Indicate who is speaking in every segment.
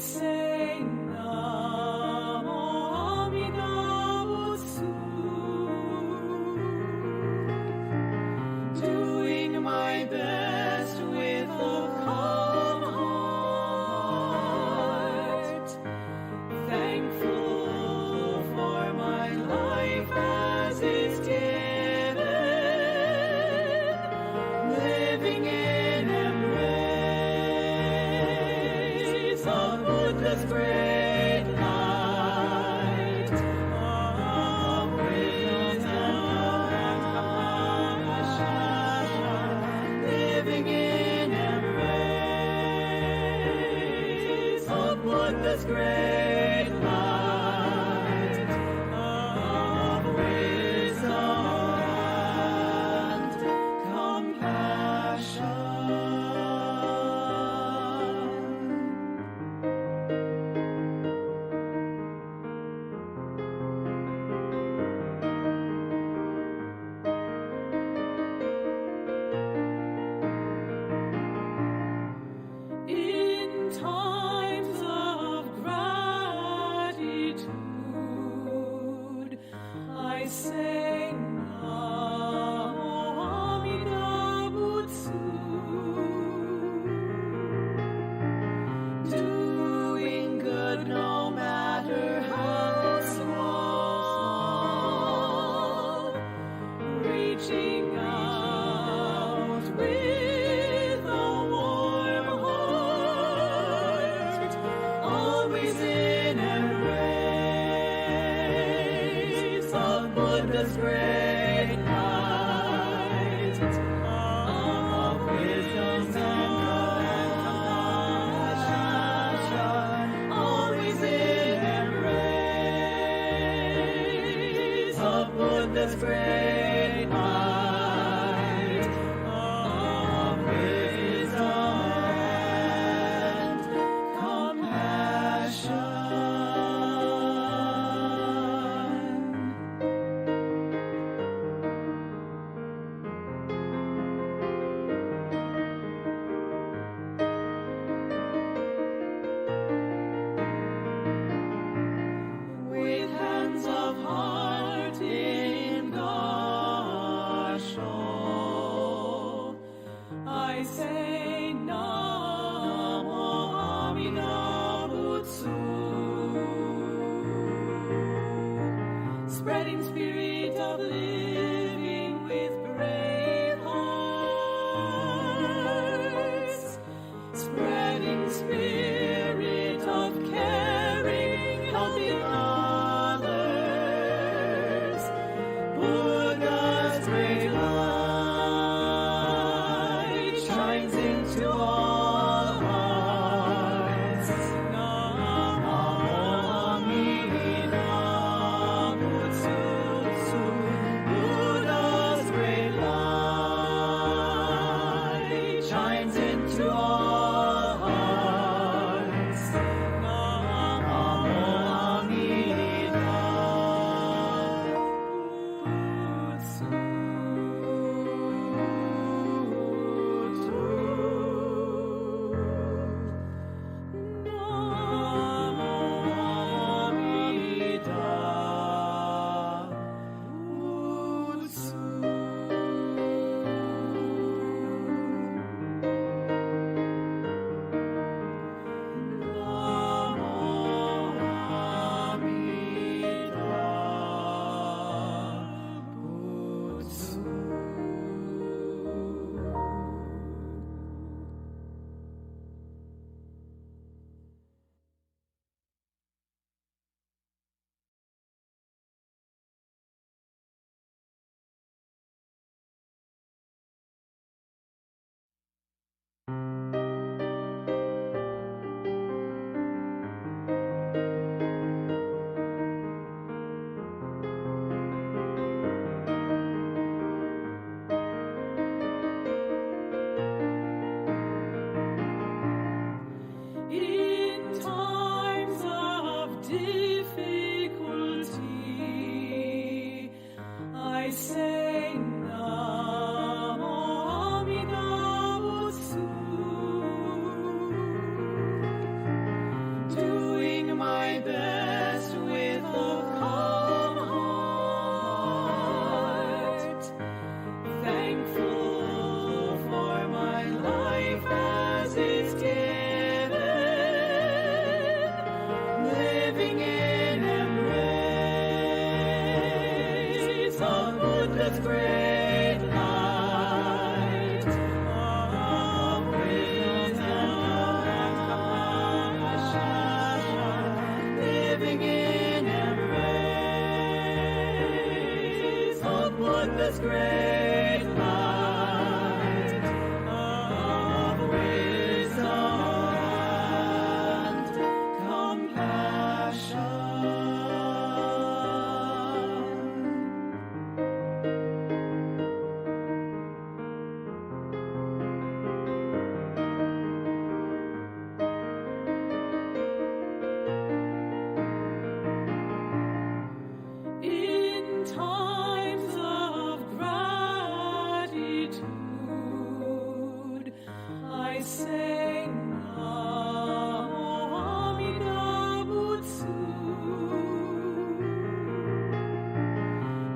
Speaker 1: say Namo Amidabutsu, doing my best with a calm heart, thankful for my life as it's given, living in embrace of Buddha's great light of wisdom and compassion, living in embrace of Buddha's great light of wisdom and compassion. In times of gratitude, I say Namo Amidabutsu, doing good no matter how small, reaching out with a warm heart, always in embrace of Buddha's great light of wisdom and compassion, always in embrace of Buddha's great light of wisdom and compassion. With hands of heart in God. Buddha's great light of wisdom and compassion, living in embrace of Buddha's great light of wisdom and compassion. In times of gratitude, I say Nembutsu,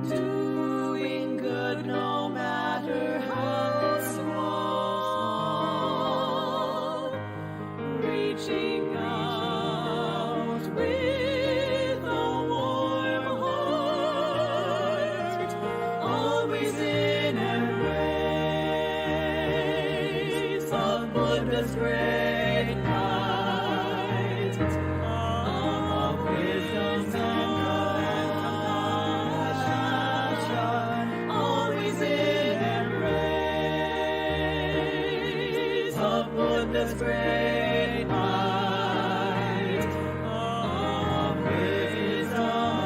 Speaker 1: doing good no matter how small, reaching out with a warm heart, always in embrace of Buddha's great light of wisdom and compassion, always in embrace of Buddha's great light of wisdom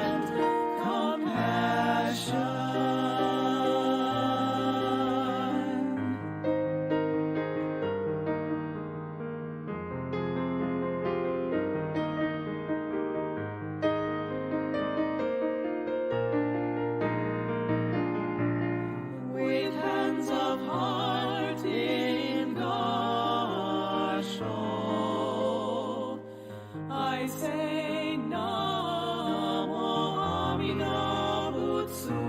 Speaker 1: and compassion. With hands of heart in Kansho, I say Namo Nembutsu,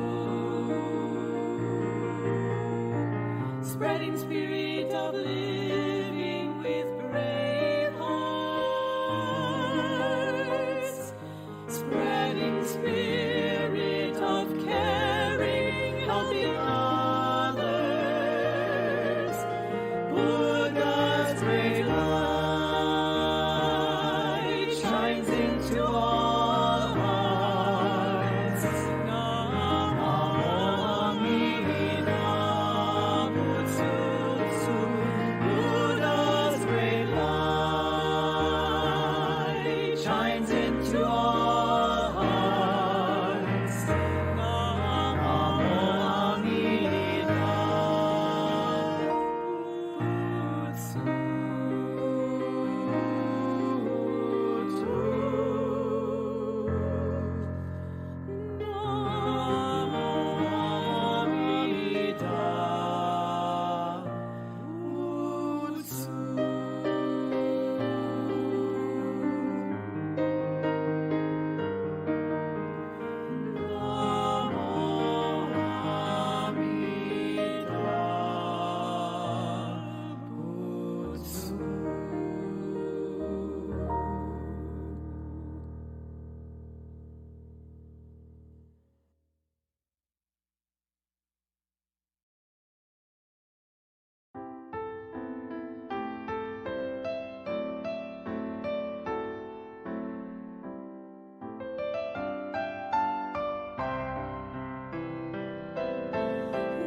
Speaker 1: spreading spirit of living with brave hearts, spreading spirit of caring, helping others, Buddha's great light shines into all hearts. Namo Nembutsu, Buddha's great light shines into all hearts. Namo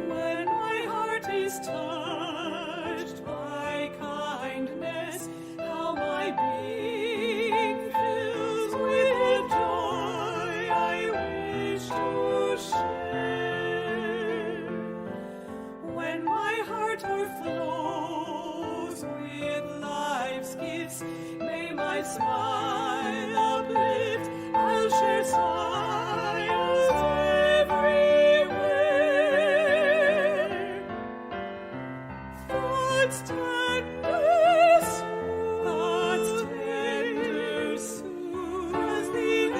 Speaker 1: When my heart is touched by kindness, how my being fills with joy I wish to share. When my heart overflows with life's gifts, may my smile uplift. I'll share smiles everywhere. Thoughts tender soon, as the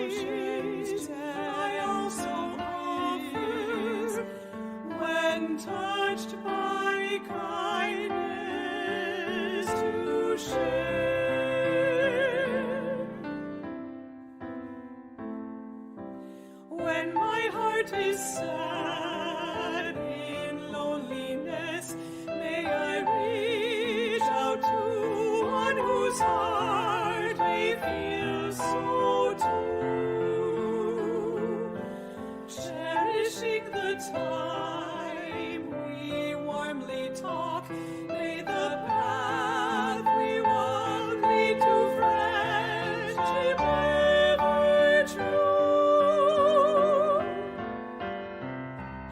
Speaker 1: oceans I also offer when touched by kindness to share. whose heart we feel so true, cherishing the time we warmly talk, may the path we walk lead to friendship ever true.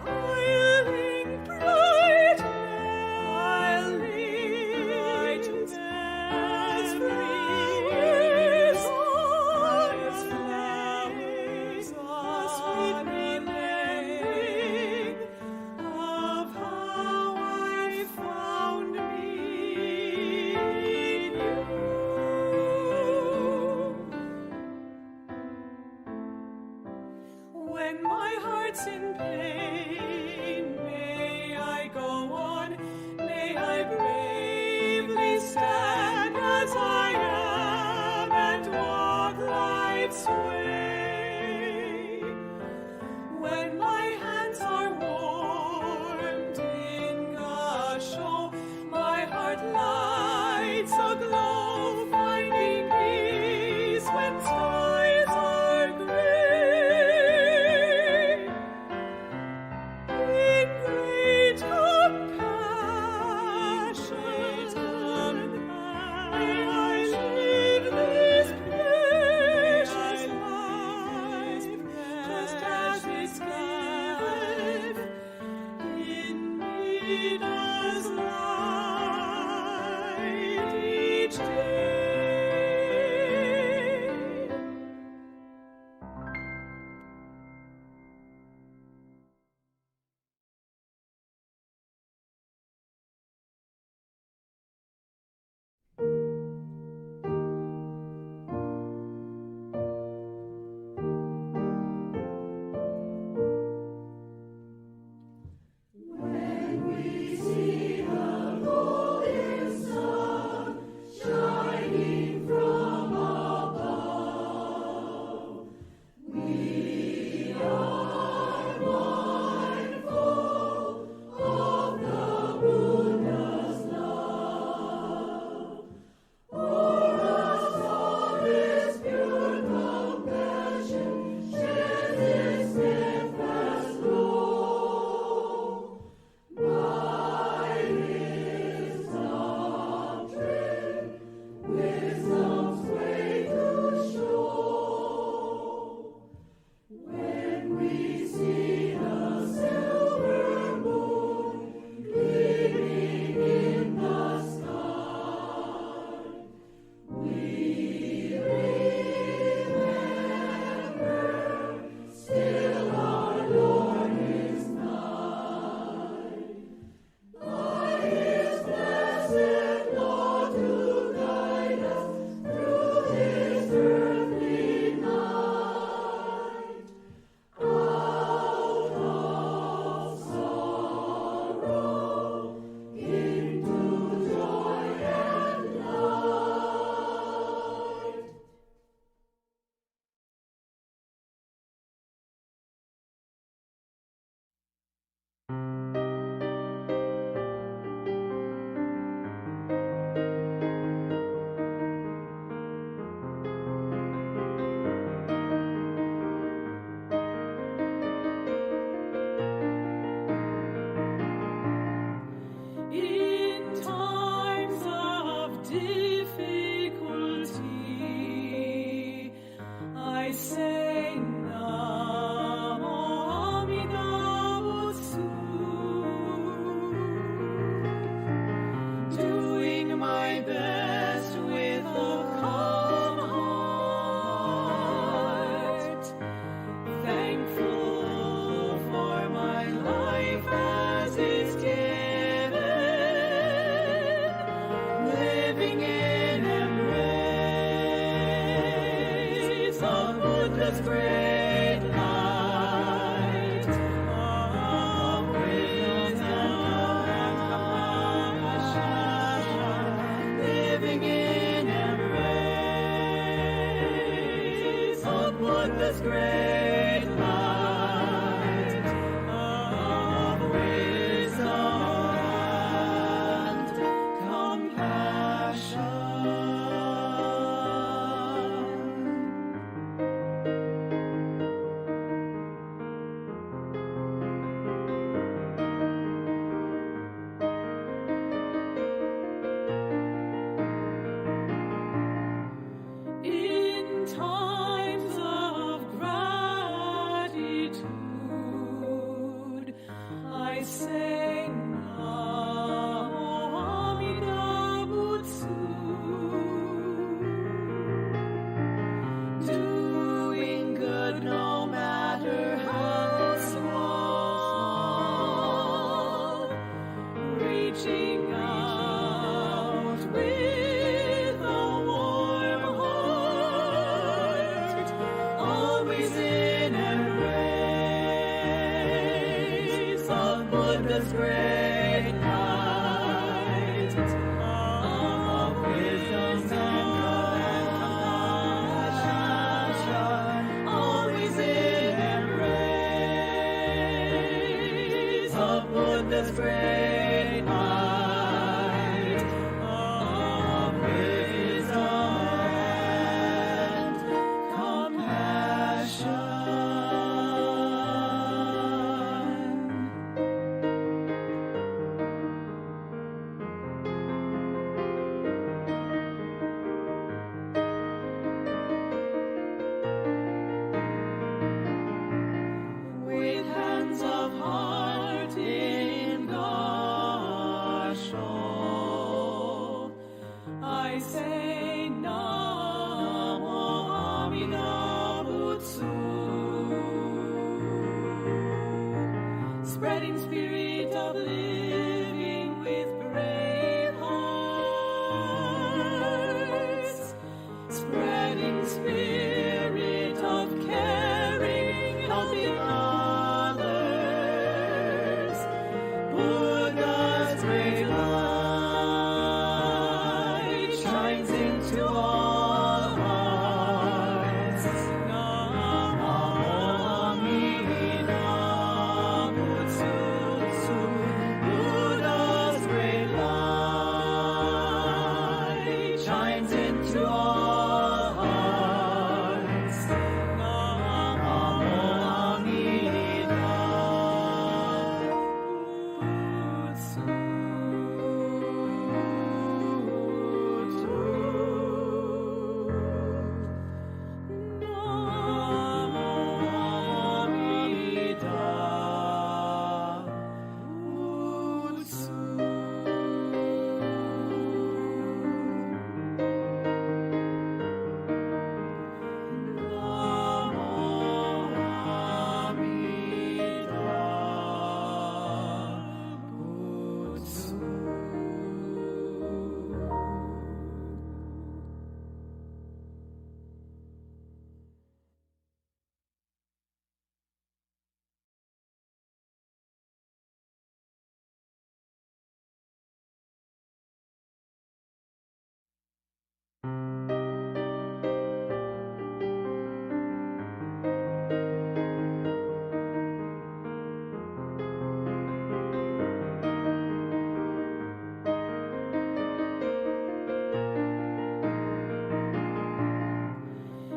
Speaker 1: I'll link bright as flames, a sweet remembering of how I found me in you. When my heart's in pain, may I go on, may I bravely stand as I am and walk life's way. When my hands are warmed in Kansho, my heart lights aglow, finding peace when skies are gray. In great compassion, may I live this precious life, just as it's given in me does light each day. When we see the golden sun shining from above, we are mindful of the Buddha's love. For us all is pure compassion, shares its steadfast glow. By his doctrine, wisdom's way to show. When we see the silver moon gleaming in the sky, we remember still our Lord is nigh. By his blessed law to guide us through this earthly night, out of sorrow into joy and light. In times of difficulty, I say Namo Amida-butsu, doing my best with a calm heart, thankful for my life as it's given, living in embrace of Buddha's great light of wisdom and compassion, living in embrace of Buddha's great light of wisdom and compassion. Buddha's great light of wisdom and compassion, always in embrace of Buddha's great light of wisdom and compassion. With hands of heart in Kansho, I say Namo Nembutsu, spreading spirit of living with brave hearts, spreading spirit of caring, helping others. Buddha's great light shines into all hearts. Namo Nembutsu, Buddha's great light shines into all hearts. Namo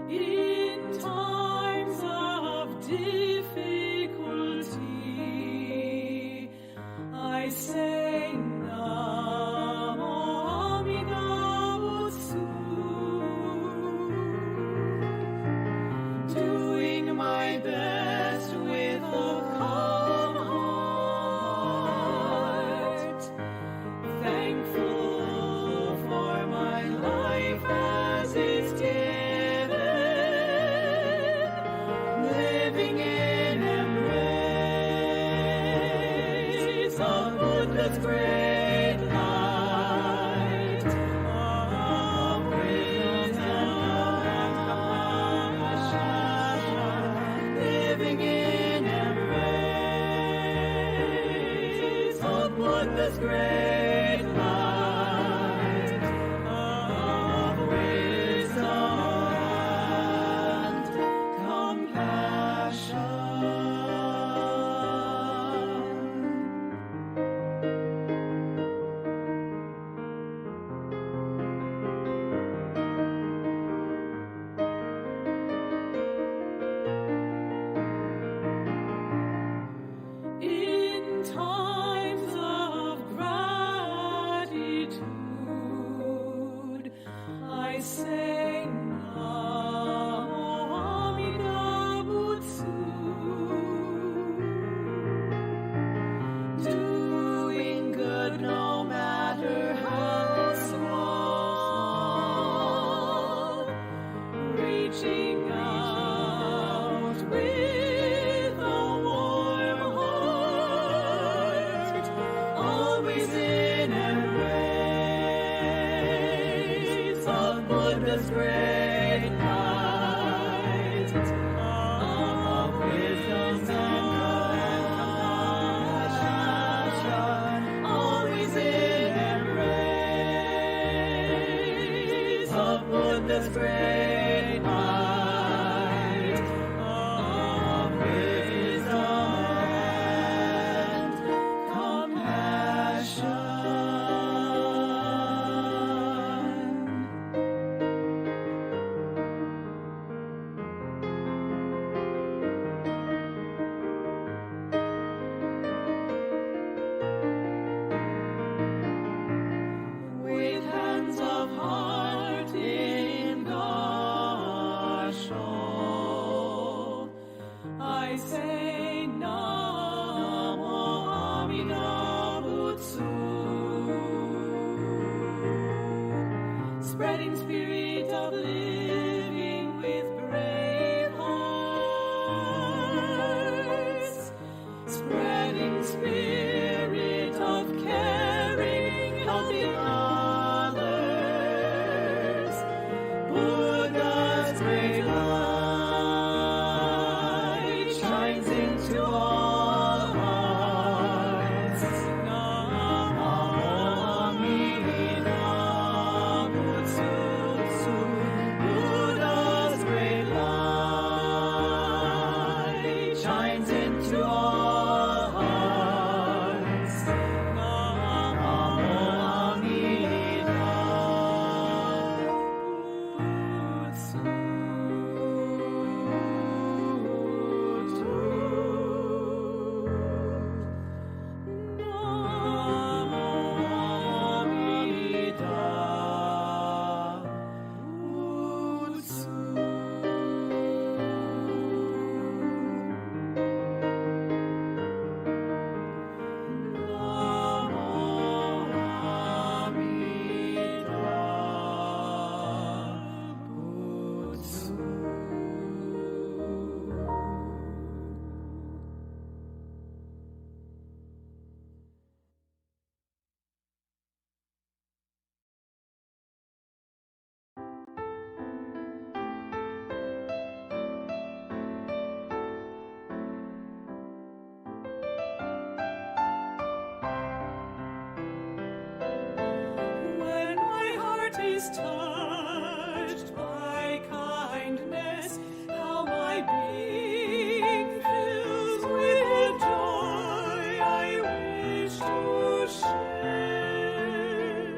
Speaker 1: In times of difficulty, I say Namo Nembutsu, doing my best with a calm heart, thankful for my life as it's given, living in embrace of Buddha's great light of wisdom and compassion, living in embrace of Buddha's great light of wisdom and compassion. In times of gratitude, I say Namo Nembutsu, doing good no matter how small, reaching out with a warm heart, always in embrace of Buddha's great light of wisdom and compassion. Buddha's great light of wisdom and compassion. With hands of heart in Kansho, I say Namo Amida Butsu, spreading spirit of living with brave hearts, spreading spirit of caring, helping others, Buddha's great light shines into all hearts. Namo Amida Butsu, Buddha's great light shines into all hearts. Namo Amida When my heart is touched by kindness, how my being fills with joy I wish to share.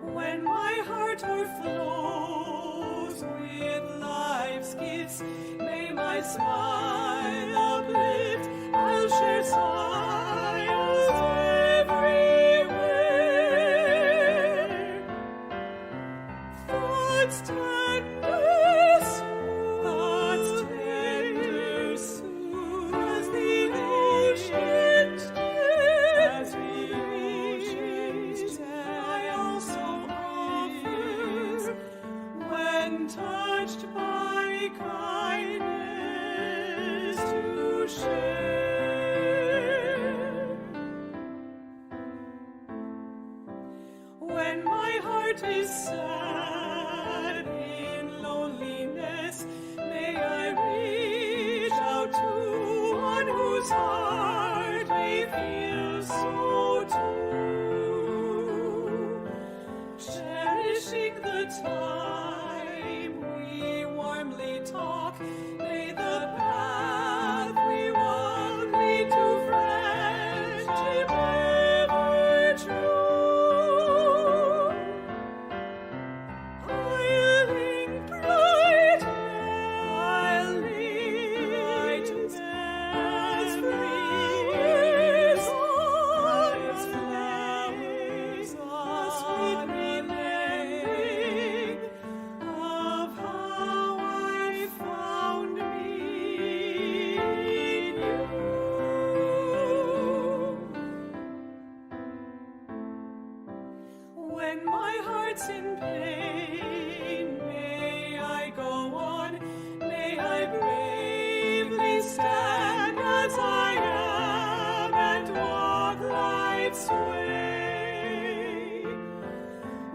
Speaker 1: When my heart overflows with life's gifts, may my smile uplift. I'll share smiles everywhere. Thoughts tender soon as the ocean's depth. I also offer when touched by kindness to share. When my heart is sad in loneliness, may I reach out to one whose heart may feel so too. Cherishing the time we warmly talk, may the path we walk lead to friendship ever true. I'll link bright as free as God's flames, a sweet remembering of how I found me in you. When my heart's in pain, may I go on, may I bravely stand as I am and walk life's way.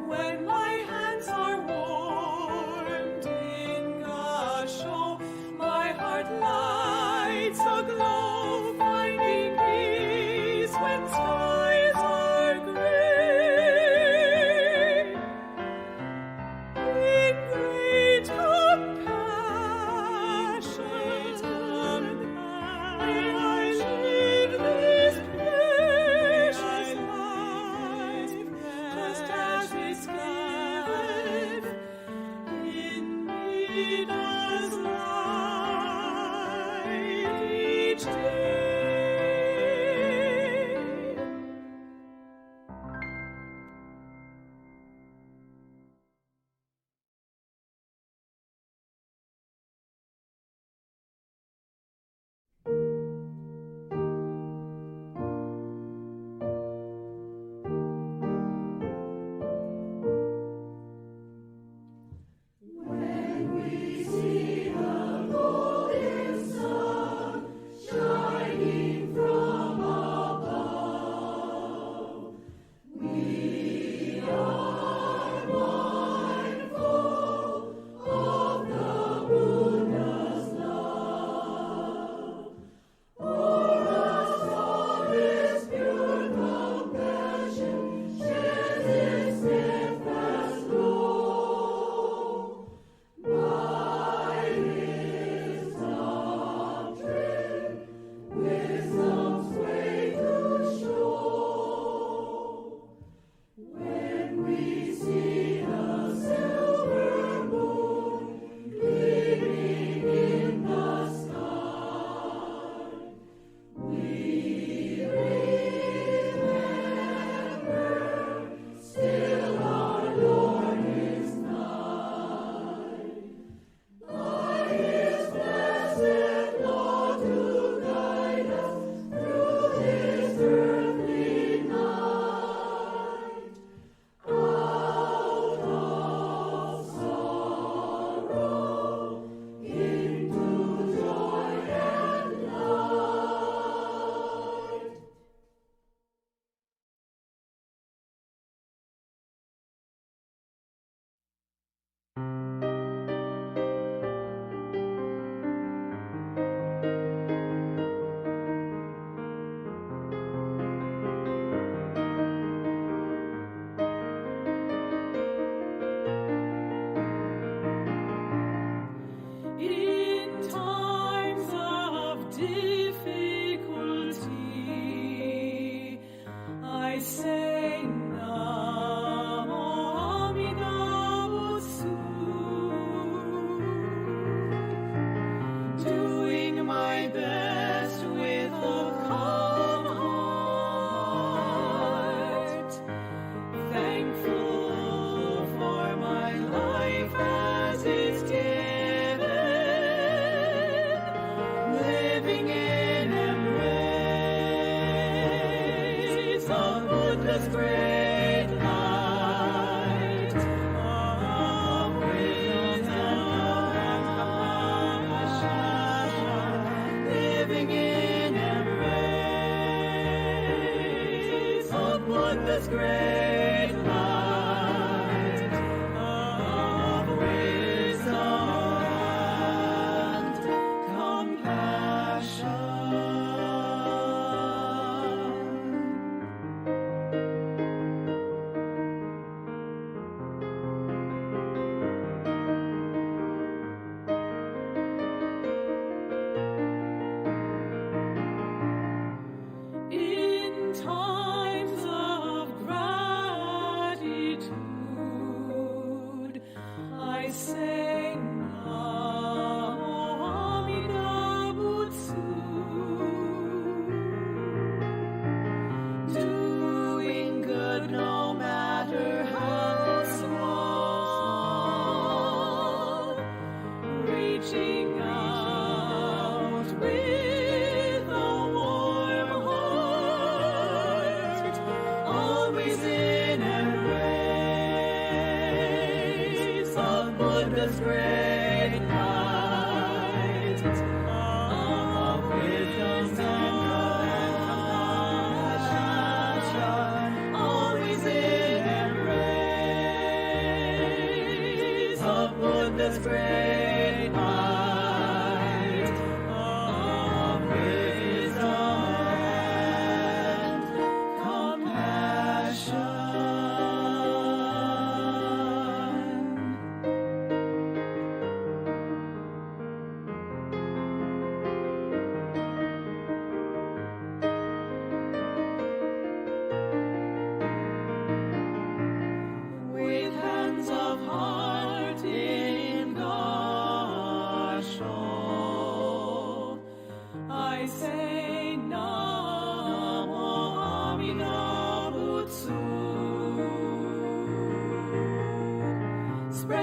Speaker 1: When my hands are warmed in Kansho, my heart lights aglow, finding peace when skies are gray. In sweet as life each day.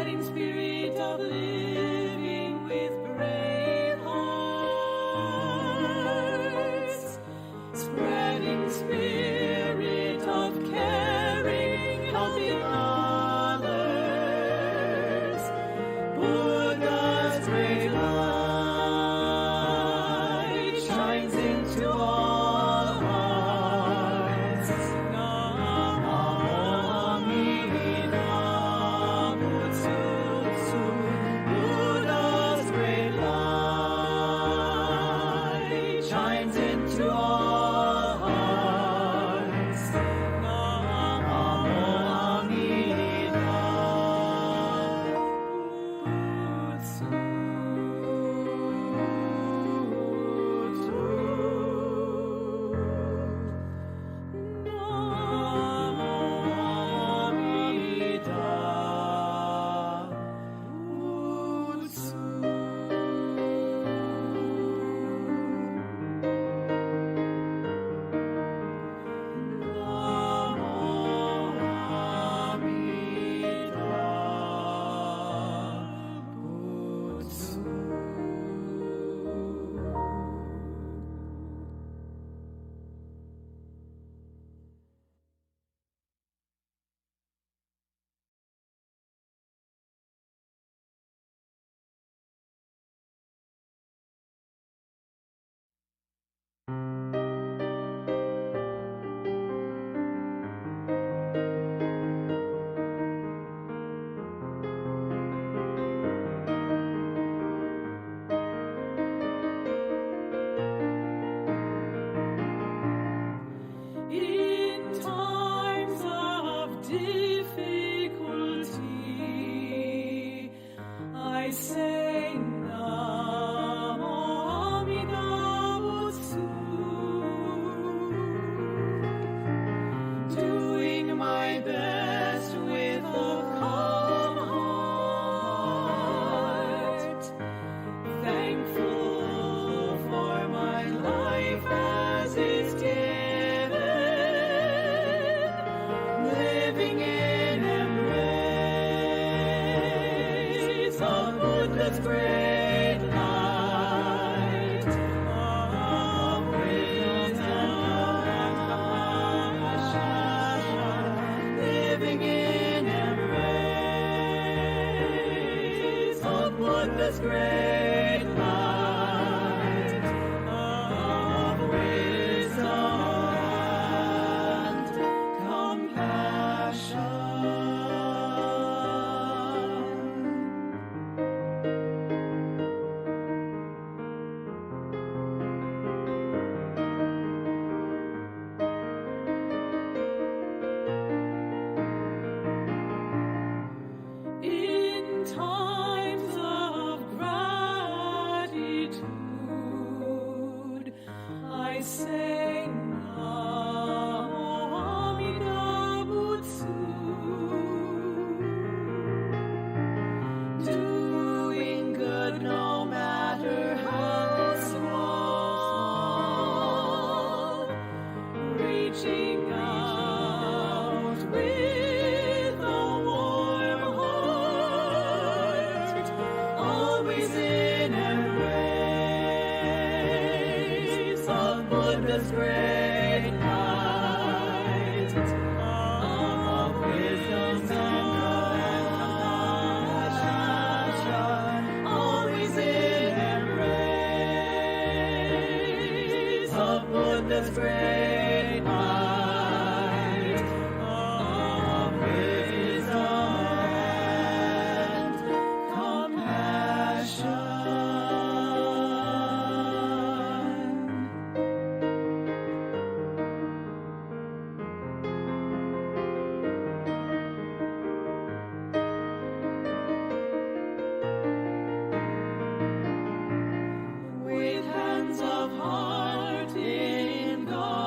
Speaker 1: spreading spirit of living with brave hearts, spreading spirit of caring, helping others. Buddha's great light shines into all hearts. Namo Nembutsu. Buddha's great light shines into all hearts. Namo In times of difficulty, I say Namo Nembutsu, doing my best with a calm heart, thankful for my life as it's given, living in embrace of Buddha's great light of wisdom and compassion, living in embrace of Buddha's great light of wisdom and compassion. In times of gratitude, I say Namo Nembutsu, doing good no matter how small, reaching out with a warm heart, always in embrace of Buddha's great light of wisdom and compassion, always in embrace of Buddha's great light of wisdom and compassion. With hands of heart in God.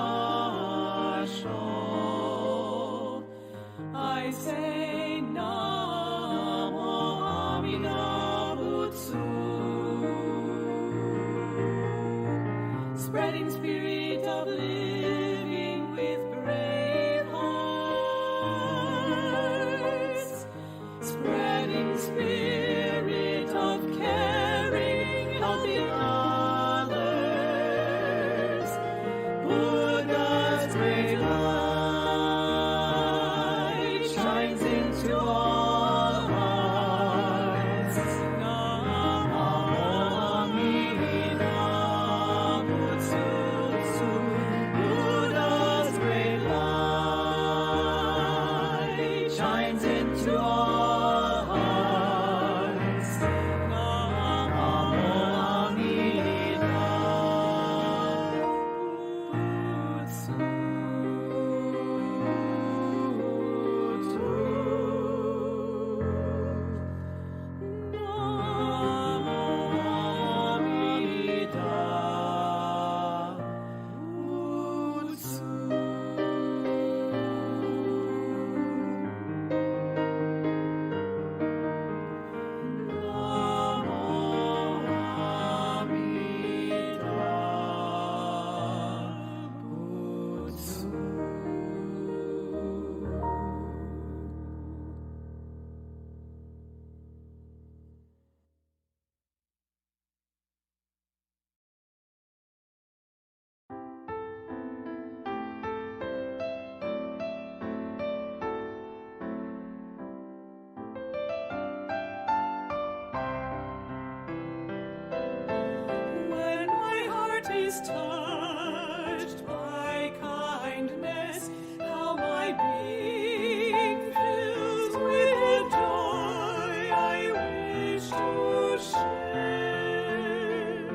Speaker 1: was touched by kindness, how my being fills with joy I wish to share.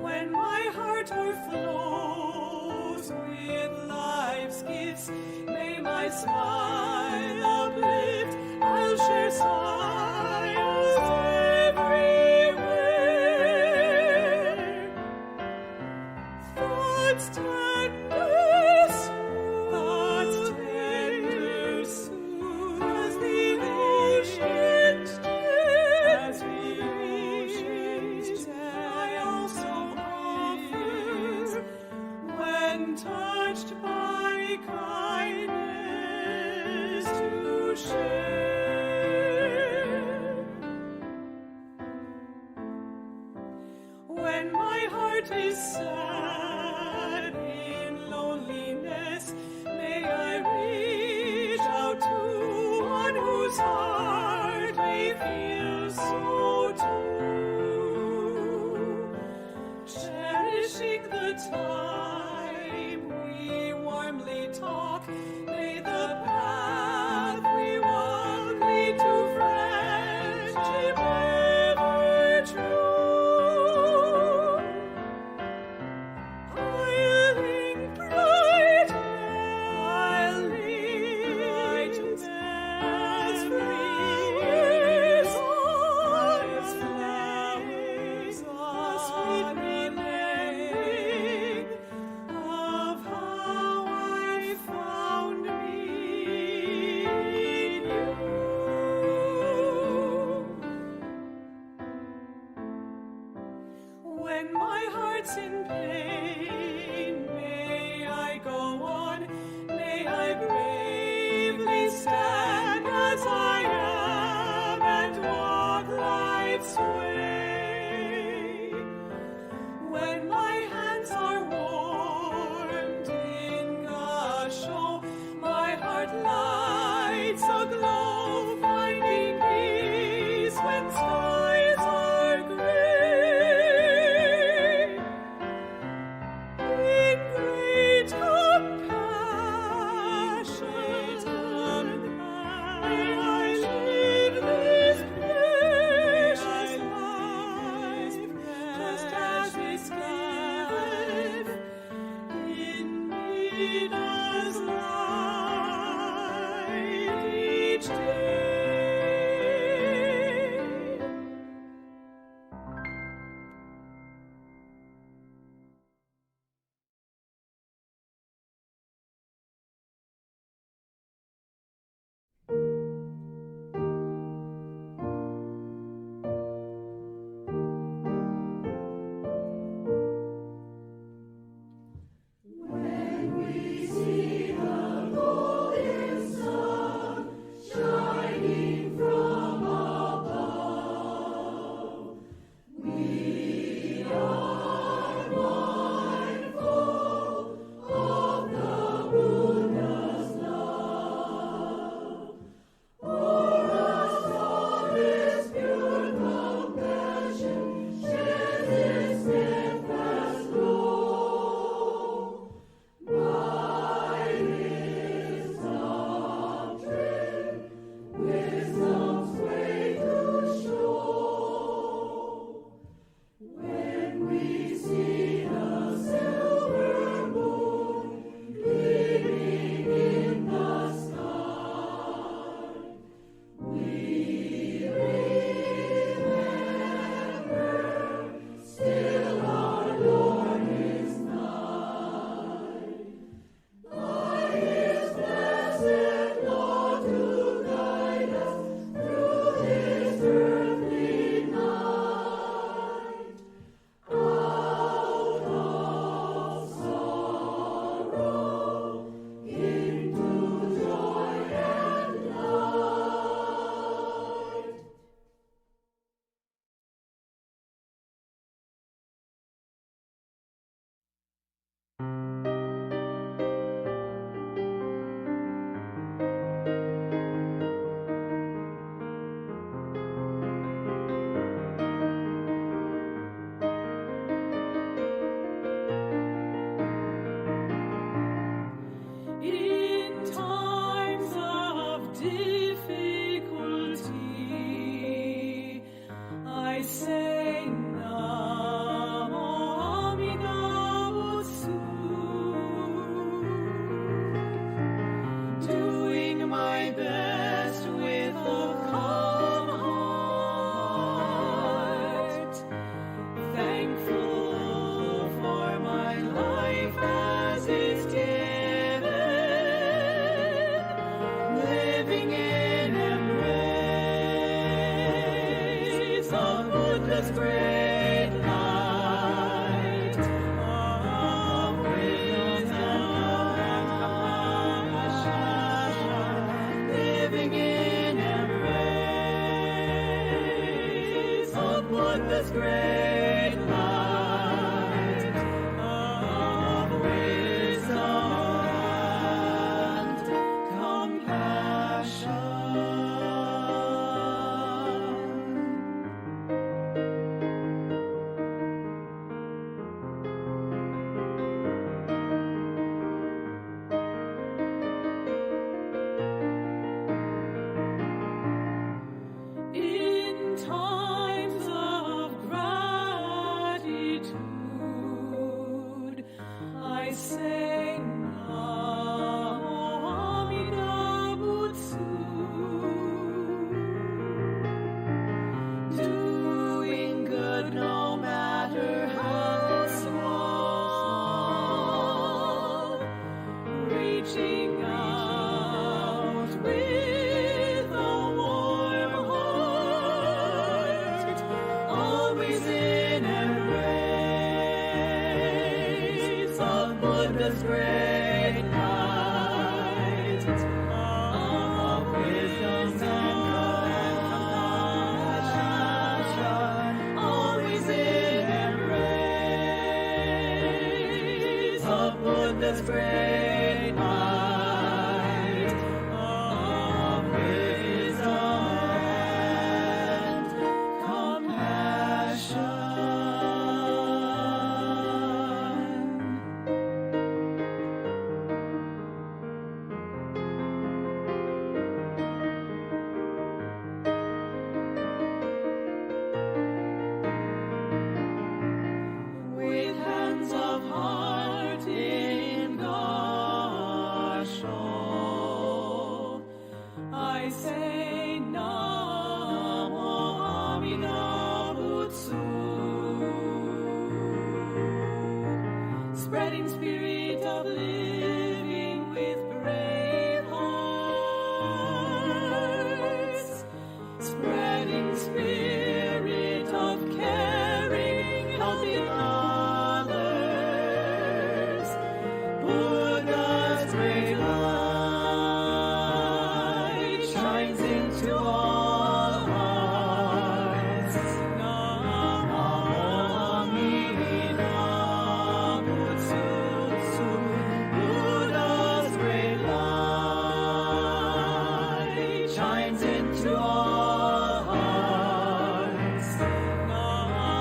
Speaker 1: When my heart overflows with life's gifts, may my smile uplift, I'll share smiles everywhere. Thoughts tender soothe as the ocean's depths. I also offer when touched by kindness to share. When my heart is sad in loneliness, may I reach out to one whose heart may feel so too. Cherishing the time we warmly talk, may the path we walk lead to friendship ever true. I'll link bright as free as life's flames, a sweet remembering of how I found me in you. When my heart's in pain, may I go on, may I bravely stand as I am and walk life's way. When my hands are warmed in Kansho, my heart lights aglow, finding peace when skies are gray. In great compassion, may I live this precious life, just as this gift in me does life each day. When we see the Buddha's great light of wisdom and compassion. In times of gratitude, I say Namo Nembutsu, doing good no matter how small, reaching out with a warm heart, always in embrace of Buddha's great light of wisdom and compassion, always in embrace of Buddha's great light of wisdom and compassion. With hands of heart in Kansho, I say Namo Nembutsu, spreading spirit of living with brave hearts, spreading spirit of caring, helping others, Buddha's great light shines into all hearts. Namo Nembutsu, Buddha's great light shines into all hearts. Namo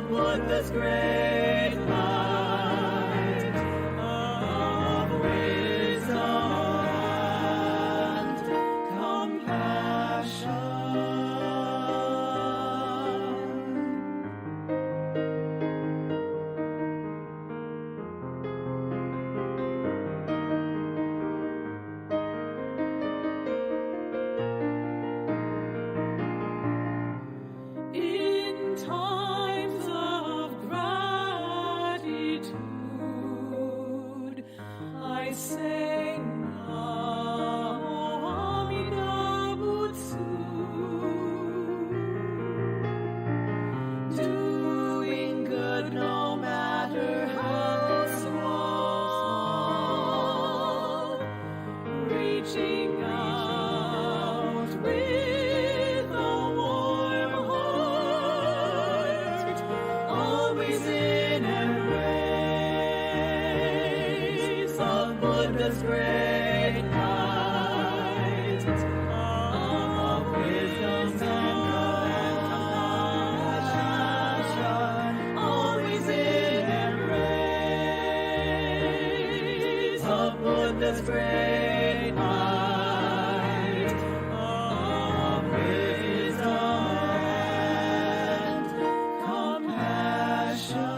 Speaker 1: Buddha's great light of wisdom and compassion. Buddha's great light of wisdom and compassion, always in embrace of Buddha's great light of wisdom and compassion.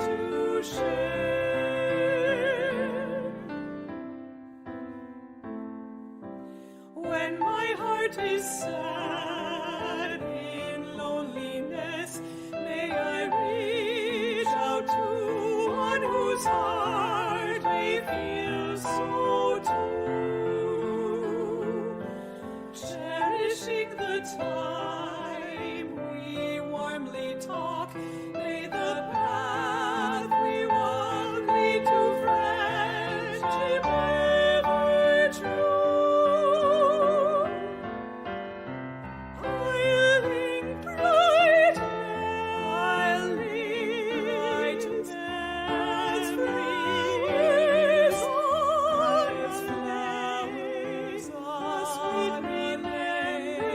Speaker 1: to share. When my heart is sad in loneliness, may I reach out to one whose heart may feel so too. Cherishing the time we warmly talk, may the path we walk lead to friendship ever true. I'll link bright, I'll link as flowers, a sweet memory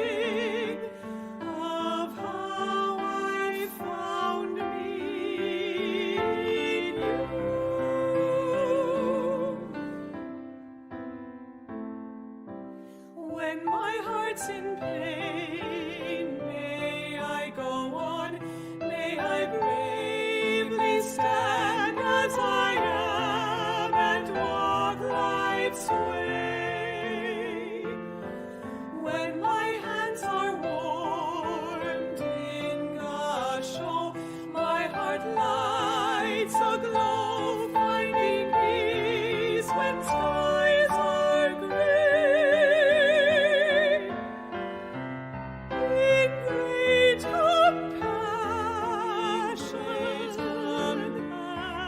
Speaker 1: of how I found me in you. When my heart's in pain, may I go on, may I bravely stand as I am and walk life's way. When my hands are warmed in Kansho, my heart lights aglow, finding peace when skies are gray. In great compassion,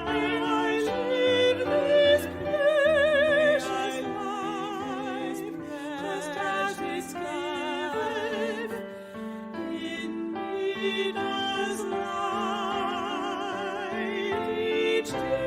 Speaker 1: may I live this precious life, just as it's given in me does life each day.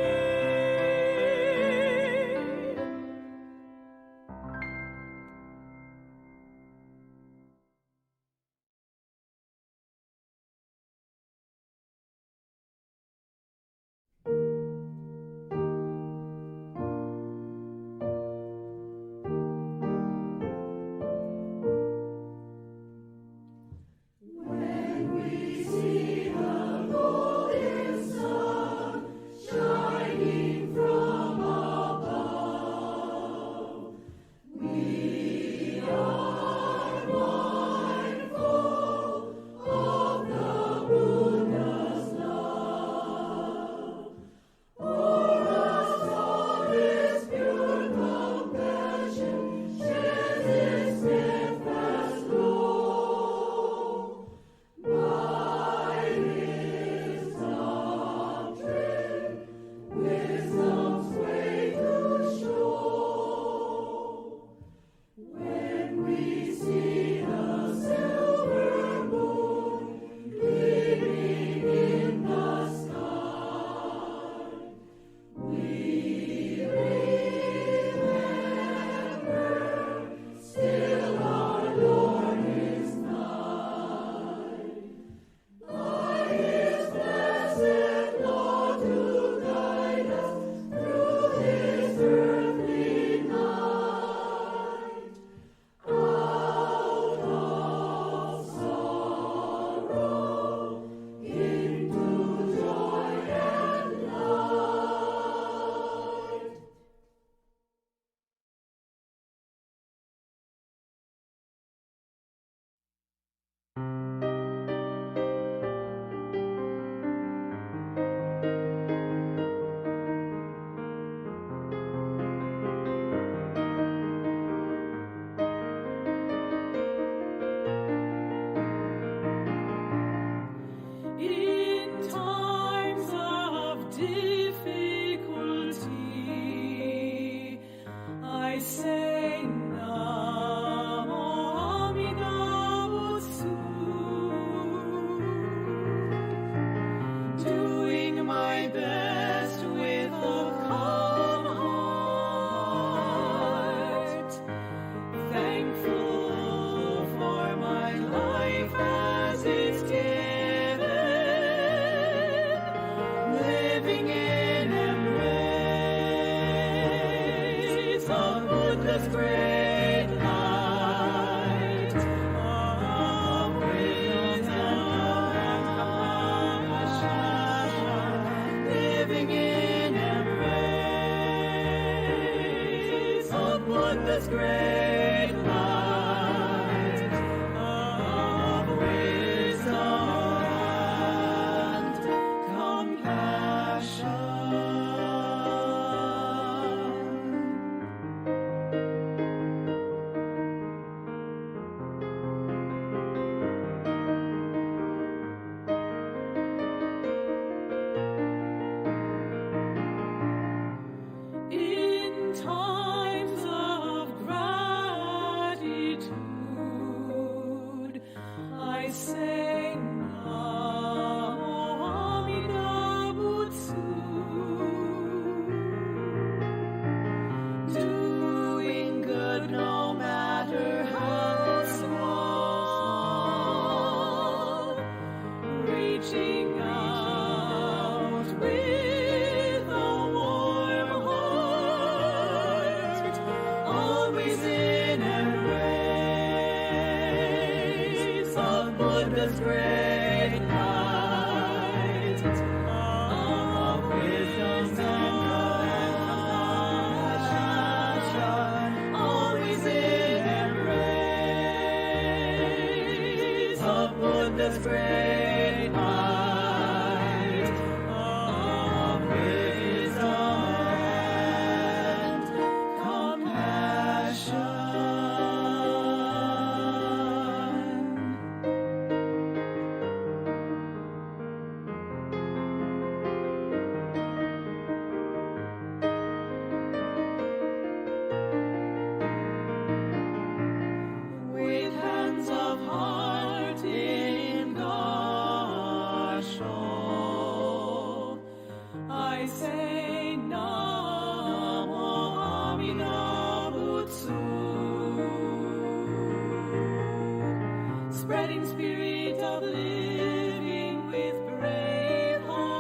Speaker 1: spreading spirit of living with brave hearts,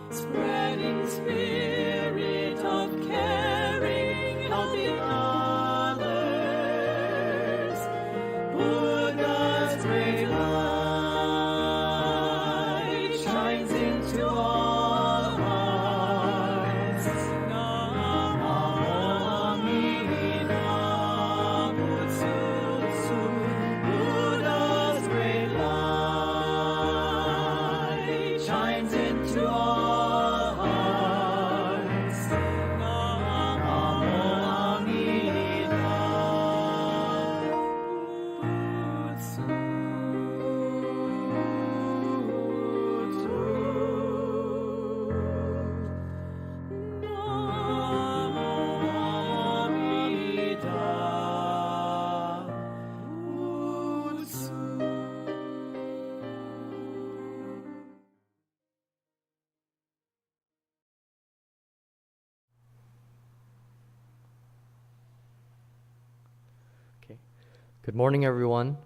Speaker 1: spreading spirit of caring, helping others. Buddha's great light shines into all hearts. Nembutsu, Buddha's great light shines into all hearts.
Speaker 2: Okay. Good morning, everyone.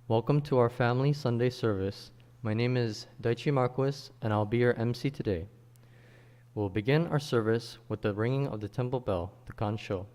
Speaker 2: Welcome to our family Sunday service. My name is Daichi Marquis, and I'll be your MC today. We'll begin our service with the ringing of the temple bell, the Kansho.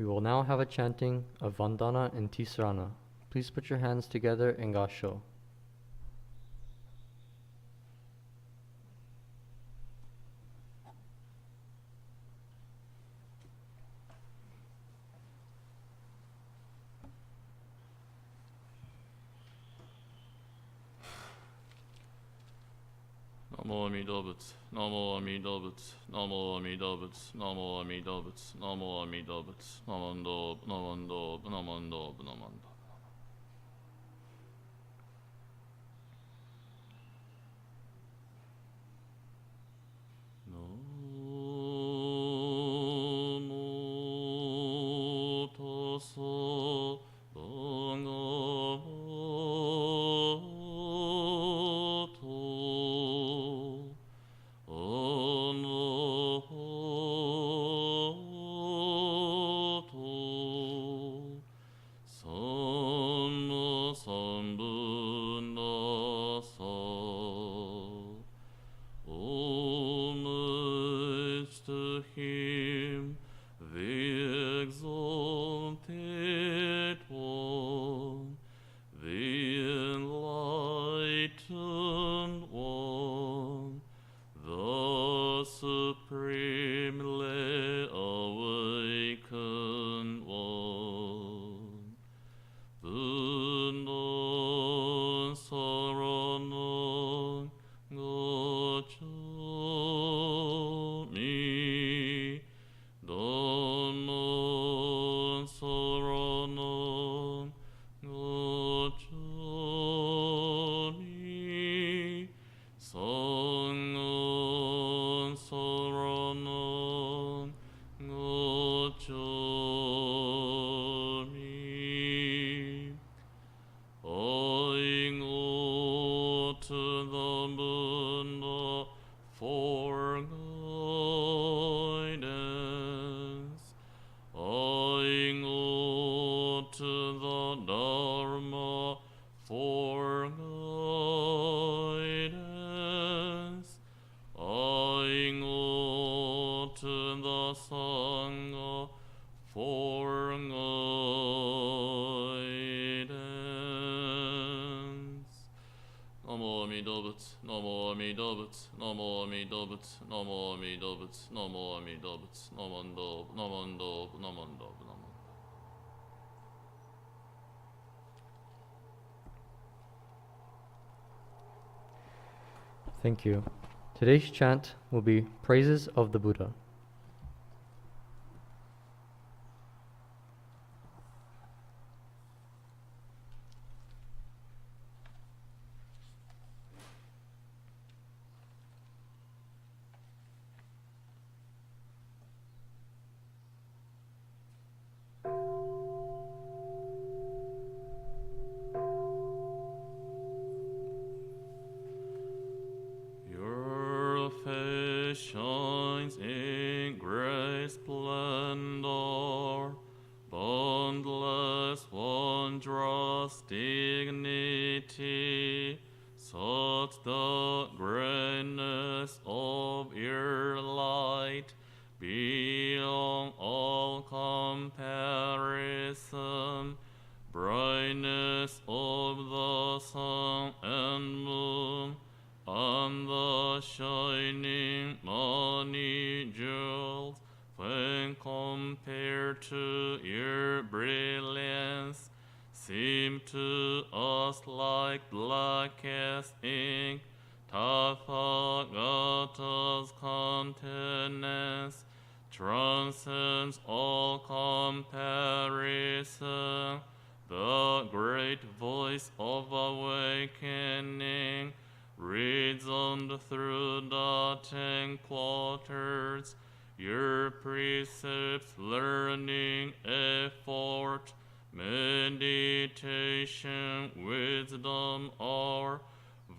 Speaker 2: We will now have a chanting of Vandana Ti-Sarana. Please put your hands together in Gassho.
Speaker 3: Namo Amida Butsu, Namo Amida Butsu, Namo Amida Butsu, Namo Amida Butsu, Namo Amida Butsu, Namando, Namando, Namando, Namando. Dharma for guidance. I go to the Sangha for guidance. Namo Amida Butsu, Namo Amida Butsu, Namo Amida Butsu, Namo Amida Butsu, Namo Amida Butsu, Namando, Namando, Namando, Namando.
Speaker 2: Thank you. Today's chant will be Praises of the Buddha.
Speaker 3: Shines in great splendor, boundless, wondrous dignity, such the greatness of your light, beyond all comparison, brightness of the sun and moon, and the shining many jewels, when compared to your brilliance, seem to us like blackest ink. Tathagata's countenance transcends all comparison. The great voice of awakening reasoned through the 10 quarters, your precepts, learning, effort, meditation, wisdom are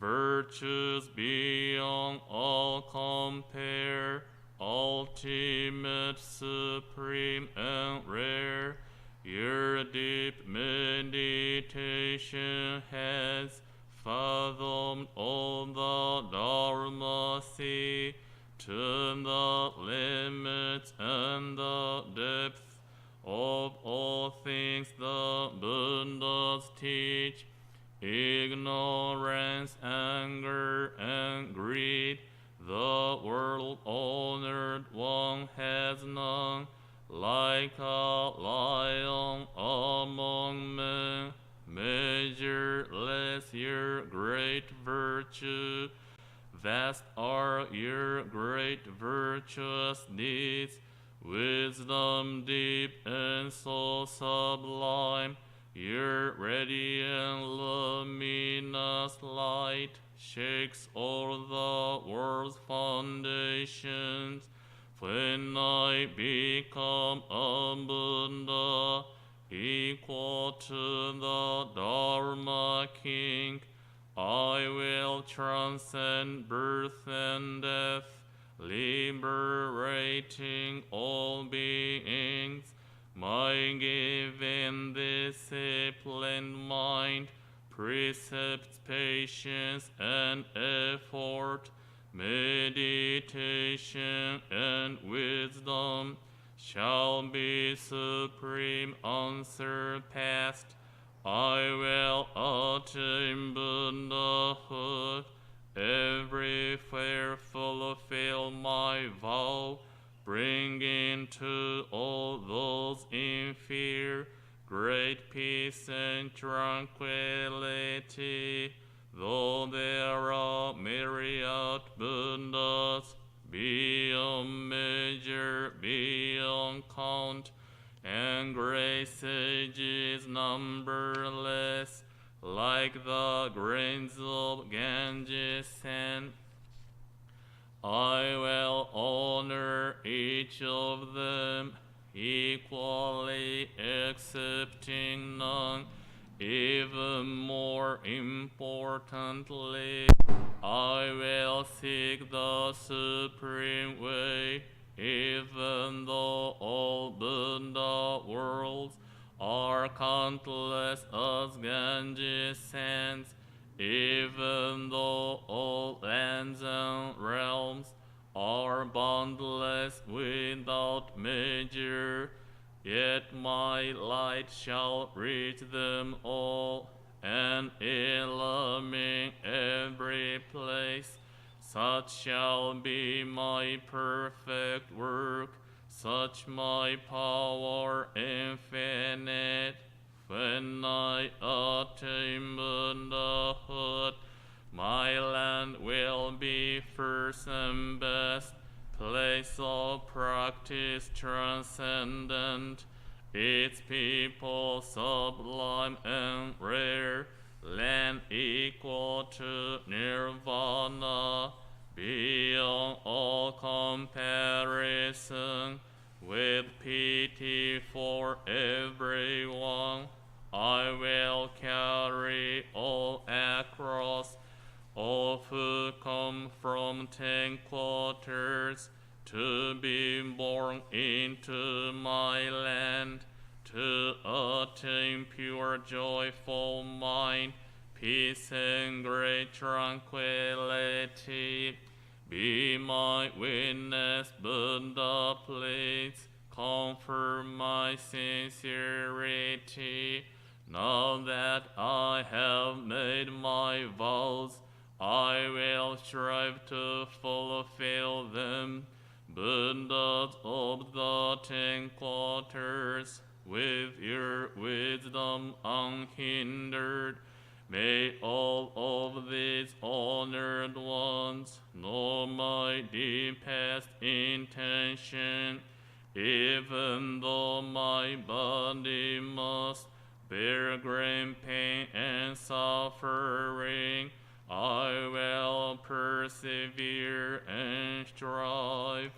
Speaker 3: virtues beyond all compare, ultimate, supreme, and rare. Your deep meditation has fathomed all the Dharma sea, to the limits and the depth of all things the Buddhas teach. Ignorance, anger, and greed, the world-honored one has none. Like a lion among men, measureless your great virtue, vast are your great virtuous deeds, wisdom deep and so sublime, your radiant luminous light shakes all the world's foundations. When I become a Buddha, equal to the Dharma King, I will transcend birth and death, liberating all beings. My given disciplined mind, precepts, patience, and effort, meditation and wisdom shall be supreme, unsurpassed. I will attain Buddhahood, everywhere fulfill my vow, bringing to all those in fear great peace and tranquility. Though there are myriad Buddhas, beyond measure, beyond count, and great sages numberless, like the grains of Ganges sand, I will honor each of them, equally accepting none. Even more importantly, I will seek the supreme way, even though all Buddha worlds are countless as Ganges sands, even though all lands and realms are boundless without measure, yet my light shall reach them all, and illumine every place. Such shall be my perfect work, such my power infinite. When I attain Buddhahood, my land will be first and best, place of practice transcendent, its people sublime and rare, land equal to nirvana, beyond all comparison, with pity for everyone. I will carry all across, all who come from 10 quarters, to be born into my land, to attain pure joyful mind, peace and great tranquility. Be my witness, Buddha, please, confirm my sincerity. Now that I have made my vows, I will strive to fulfill them. Buddhas of the 10 quarters, with your wisdom unhindered, may all of these honored ones know my deepest intention, even though my body must bear great pain and suffering. I will persevere and strive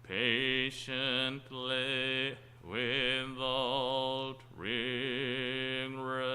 Speaker 3: patiently without regret.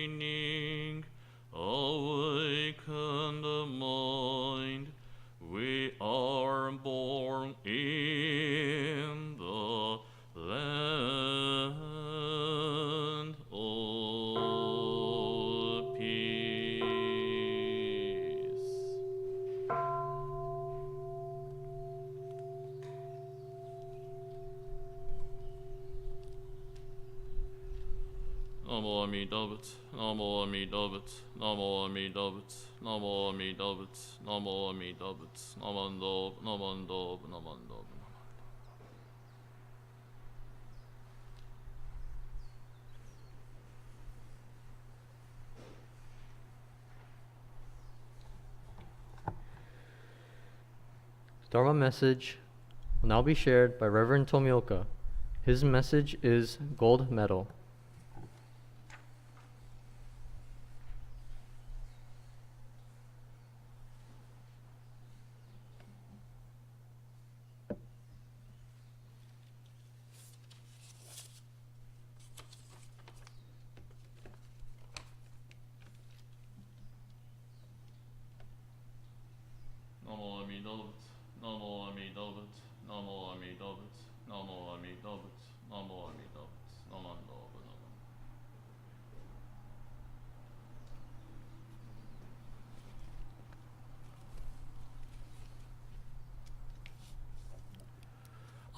Speaker 3: training, awaken the mind. We are born in the land of peace. Namo Amida Butsu, Namo Amida Butsu, Namo Amida Butsu, Namo Amida Butsu, Namo Amida Butsu, Namando, Namando, Namando.
Speaker 2: Dharma message will now be shared by Reverend Tomioka. His message is gold medal.
Speaker 3: Namo Amida Butsu, Namo Amida Butsu, Namo Amida Butsu, Namo Amida Butsu, Namo Amida Butsu, Namando, Namando.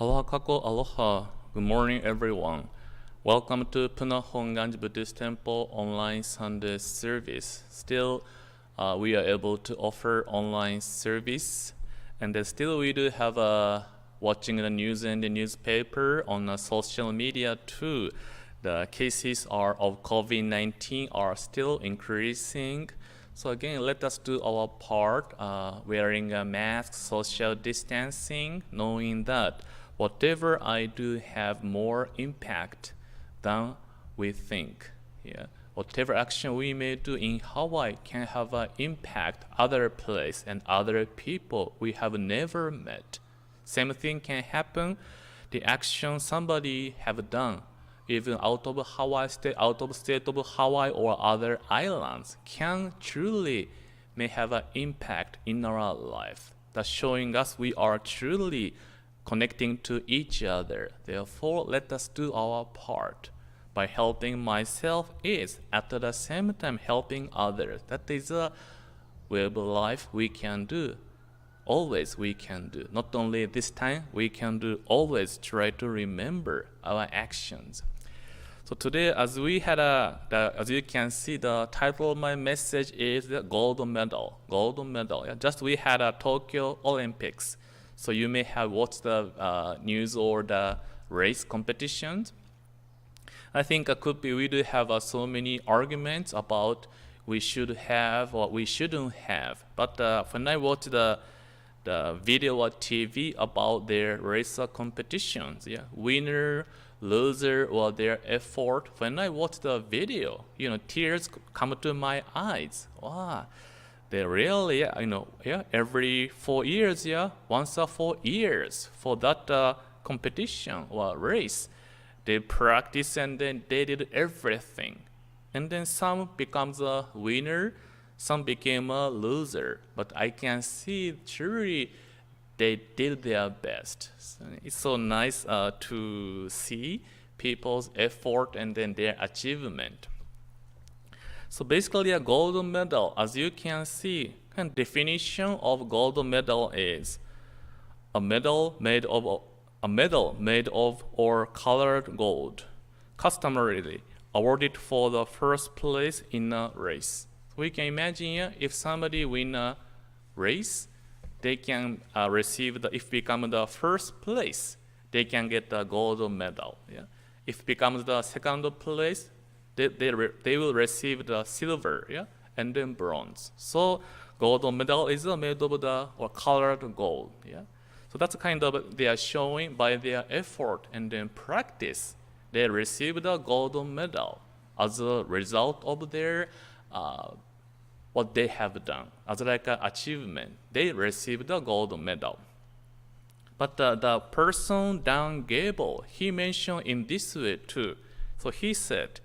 Speaker 3: Aloha kako, aloha. Good morning, everyone. Welcome to Papaikou Hongwanji Buddhist Temple online Sunday service. Still, we are able to offer online service, and then still we do have watching the news and the newspaper on social media too. The cases of COVID-19 are still increasing. So again, let us do our part, wearing a mask, social distancing, knowing that whatever I do have more impact than we think. Yeah. Whatever action we may do in Hawaii can have an impact other place and other people we have never met. Same thing can happen. The action somebody have done, even out of Hawaii state, out of state of Hawaii or other islands, can truly may have an impact in our life. That's showing us we are truly connecting to each other. Therefore, let us do our part. By helping myself is at the same time helping others. That is a way of life we can do. Always we can do. Not only this time, we can do always try to remember our actions. So today, as we had as you can see, the title of my message is the gold medal. Gold medal. Yeah, just we had a Tokyo Olympics. So you may have watched the news or the race competitions. I think it could be we do have so many arguments about we should have or we shouldn't have. But when I watch the video or TV about their race competitions, yeah, winner, loser, or their effort, when I watch the video, tears come to my eyes. Wow, they really, every 4 years, once 4 years for that competition or race. They practice and then they did everything. And then some becomes a winner, some became a loser. But I can see truly they did their best. So it's so nice to see people's effort and then their achievement. So basically a gold medal, as you can see, kind of definition of gold medal is a medal made of or colored gold, customarily awarded for the first place in a race. So we can imagine if somebody win a race, they can receive if become the first place, they can get the gold medal. Yeah. If becomes the second place, they will receive the silver, and then bronze. So gold medal is made of the or colored gold. Yeah. So that's kind of they are showing by their effort and then practice. They receive the gold medal as a result of their what they have done as like an achievement. They receive the gold medal. But the person Dan Gable, he mentioned in this way too. So he said,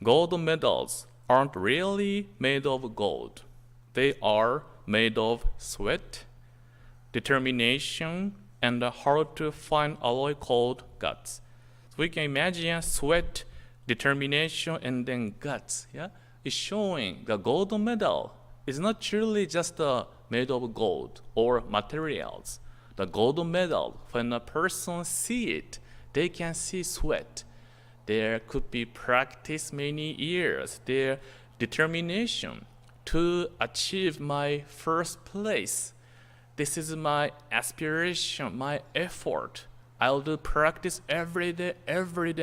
Speaker 3: Gold medals aren't really made of gold. They are made of sweat, determination, and a hard-to-find alloy called guts. So we can imagine sweat, determination, and then guts. Yeah, it's showing the gold medal is not truly just made of gold or materials. The gold medal, when a person see it, they can see sweat. There could be practice many years, their determination to achieve my first place. This is my aspiration, my effort. I'll do practice every day,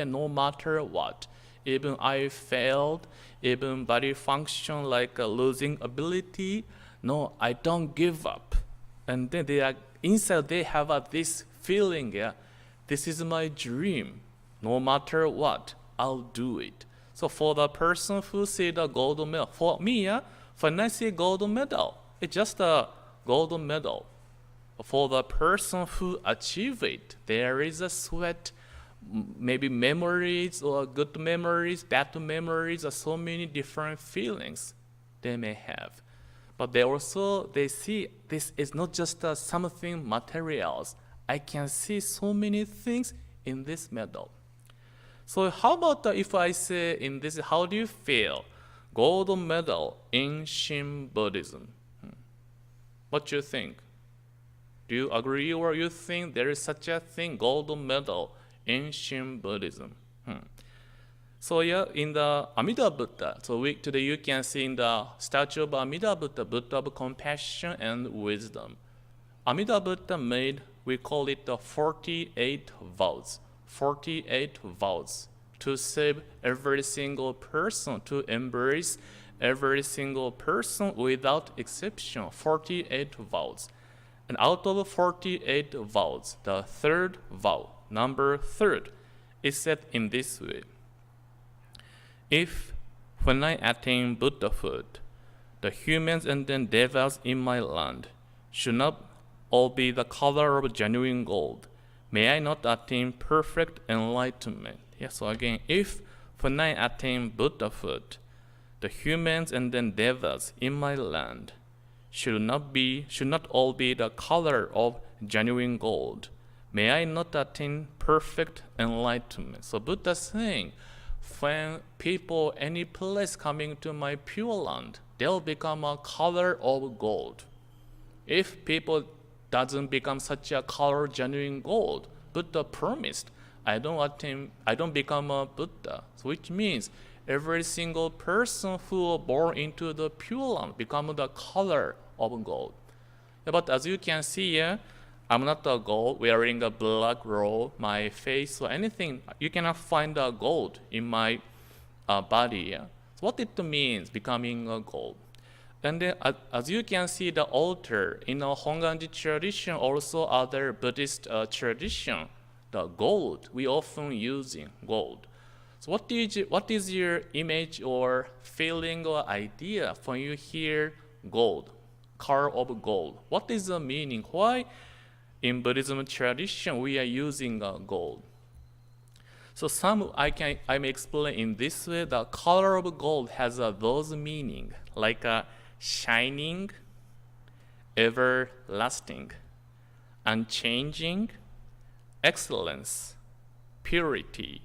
Speaker 3: no matter what. Even I failed, even body function like losing ability, no, I don't give up. And then they are inside, they have this feeling, yeah, this is my dream. No matter what, I'll do it. So for the person who see the gold medal, for me, yeah, when I see gold medal, it's just a gold medal. For the person who achieve it, there is a sweat, maybe memories or good memories, bad memories, or so many different feelings they may have. But they see this is not just something materials. I can see so many things in this medal. So how about if I say in this, how do you feel? Gold medal in Shin Buddhism. What do you think? Do you agree or you think there is such a thing, gold medal in Shin Buddhism? So yeah, in the Amida Buddha, so today you can see in the statue of Amida Buddha, Buddha of compassion and wisdom. Amida Buddha made, we call it the 48 vows. 48 vows to save every single person, to embrace every single person without exception. 48 vows. And out of 48 vows, the third vow, number 3, is said in this way. If, when I attain Buddhahood, the humans and then devas in my land should not all be the color of genuine gold, may I not attain perfect enlightenment? Yeah, so again, if when I attain Buddhahood, the humans and then devas in my land should not all be the color of genuine gold, may I not attain perfect enlightenment? So Buddha is saying, when people, any place coming to my pure land, they'll become a color of gold. If people doesn't become such a color genuine gold, Buddha promised, I don't become a Buddha. So which means every single person who was born into the pure land become the color of gold. Yeah, but as you can see here, I'm not a gold wearing a black robe, my face or anything. You cannot find a gold in my body. Yeah? So what it means becoming a gold? And then, as you can see, the altar in a Hongwanji tradition, also other Buddhist tradition, the gold we often using gold. So what is your image or feeling or idea when you hear gold, color of gold? What is the meaning? Why in Buddhism tradition we are using gold? So I may explain in this way. The color of gold has those meaning like shining, everlasting, unchanging, excellence, purity,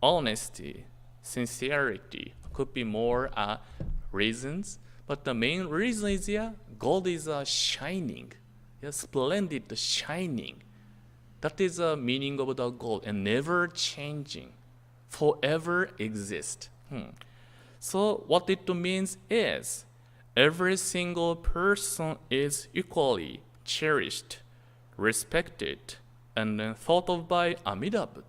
Speaker 3: honesty, sincerity. Could be more reasons, but the main reason is gold is shining, splendid, shining. That is the meaning of the gold, and never changing, forever exist. So what it means is every single person is equally cherished, respected, and then thought of by Amida Buddha.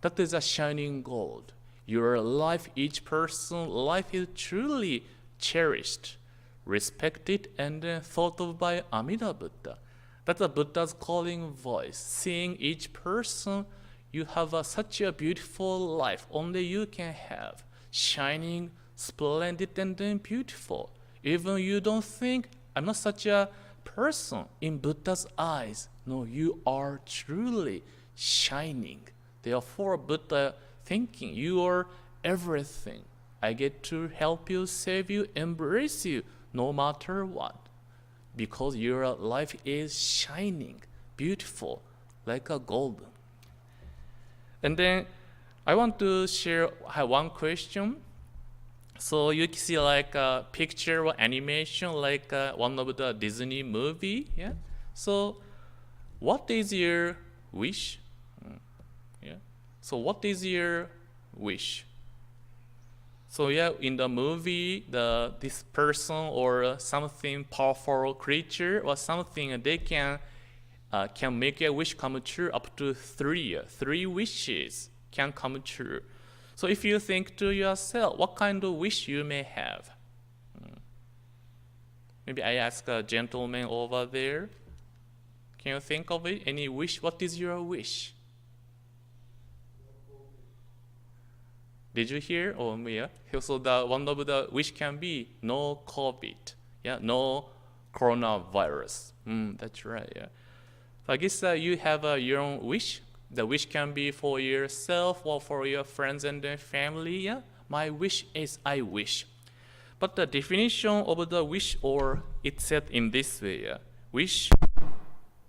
Speaker 3: That is a shining gold. Your life, each person's life is truly cherished, respected, and then thought of by Amida Buddha. That's a Buddha's calling voice. Seeing each person, you have such a beautiful life. Only you can have. Shining, splendid, and then beautiful. Even you don't think, I'm not such a person in Buddha's eyes. No, you are truly shining. Therefore, Buddha thinking you are everything. I get to help you, save you, embrace you, no matter what. Because your life is shining, beautiful, like a gold. And then I want to have one question. So you can see like a picture or animation, like one of the Disney movie. Yeah. So what is your wish? Yeah. So what is your wish? So yeah, in the movie, this person or something powerful creature or something, they can make a wish come true up to 3. 3 wishes can come true. So if you think to yourself, what kind of wish you may have? Maybe I ask a gentleman over there. Can you think of it? Any wish? What is your wish? Did you hear? Oh, yeah. So one of the wish can be no COVID. Yeah, no coronavirus. That's right. Yeah. So I guess you have your own wish. The wish can be for yourself or for your friends and their family. Yeah. My wish is I wish. But the definition of the wish, or it's said in this way. Yeah. Wish,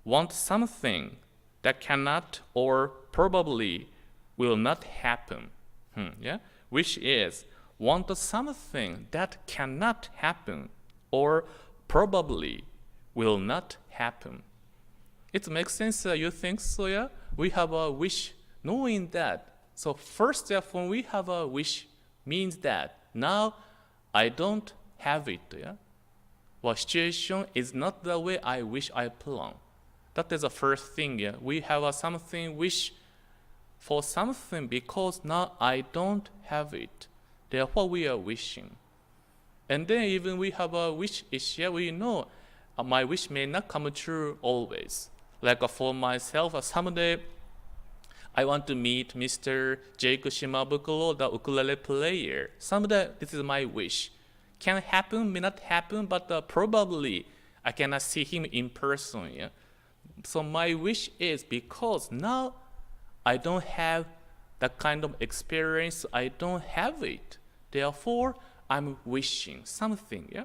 Speaker 3: want something that cannot or probably will not happen. Yeah, which is want something that cannot happen or probably will not happen. It makes sense. You think so? Yeah, we have a wish, knowing that. So first step when we have a wish means that now I don't have it. Yeah, well, situation is not the way I wish I plan. That is the first thing. Yeah, we have something wish for something because now I don't have it. Therefore, we are wishing. And then even we have a wish issue, we know my wish may not come true always. Like for myself, someday I want to meet Mr. Jake Shimabukuro, the ukulele player. Someday this is my wish. Can happen, may not happen, but probably I cannot see him in person. Yeah? So my wish is because now I don't have that kind of experience. I don't have it. Therefore, I'm wishing something. Yeah.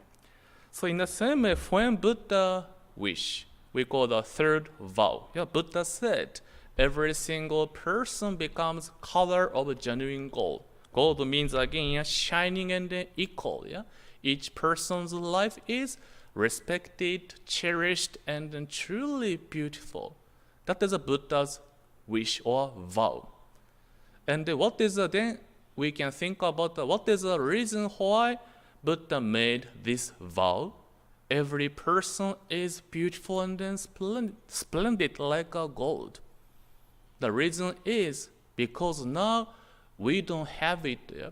Speaker 3: So in the same way, when Buddha wish, we call the third vow. Yeah. Buddha said, every single person becomes color of genuine gold. Gold means again, yeah, shining and equal. Yeah. Each person's life is respected, cherished, and truly beautiful. That is a Buddha's wish or vow. And what is then we can think about what is the reason why Buddha made this vow? Every person is beautiful and then splendid like a gold. The reason is because now we don't have it. Yeah?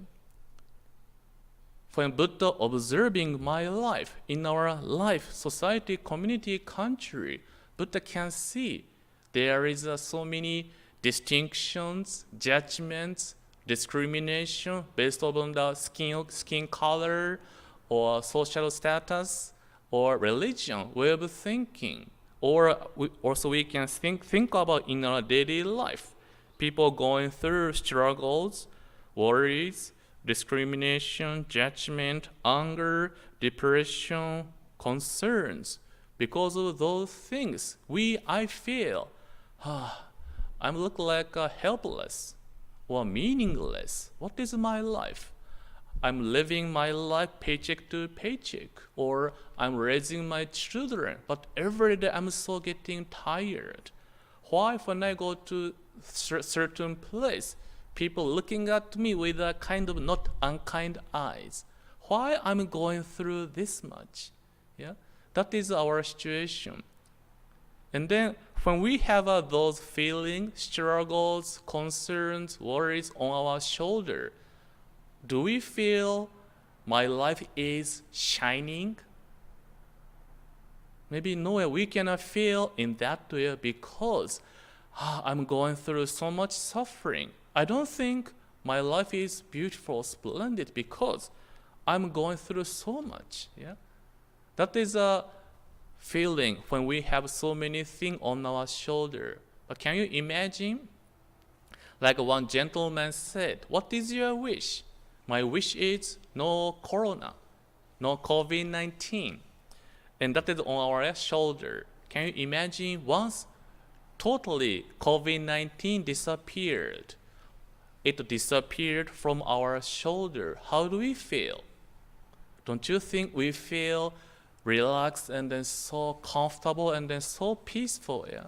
Speaker 3: When Buddha observing my life, in our life, society, community, country, Buddha can see there is so many distinctions, judgments, discrimination based on the skin color or social status or religion, way of thinking. Or we can think about in our daily life. People going through struggles, worries, discrimination, judgment, anger, depression, concerns. Because of those things, I feel, I look like helpless or meaningless. What is my life? I'm living my life paycheck to paycheck, or I'm raising my children, but every day I'm so getting tired. Why when I go to certain place, people looking at me with a kind of not unkind eyes? Why I'm going through this much? Yeah, that is our situation. And then when we have those feelings, struggles, concerns, worries on our shoulder, do we feel my life is shining? Maybe no, we cannot feel in that way because I'm going through so much suffering. I don't think my life is beautiful, splendid because I'm going through so much. Yeah, that is a feeling when we have so many things on our shoulder. But can you imagine? Like one gentleman said, what is your wish? My wish is no corona, no COVID-19. And that is on our shoulder. Can you imagine once totally COVID-19 disappeared? It disappeared from our shoulder. How do we feel? Don't you think we feel relaxed and then so comfortable and then so peaceful? Yeah.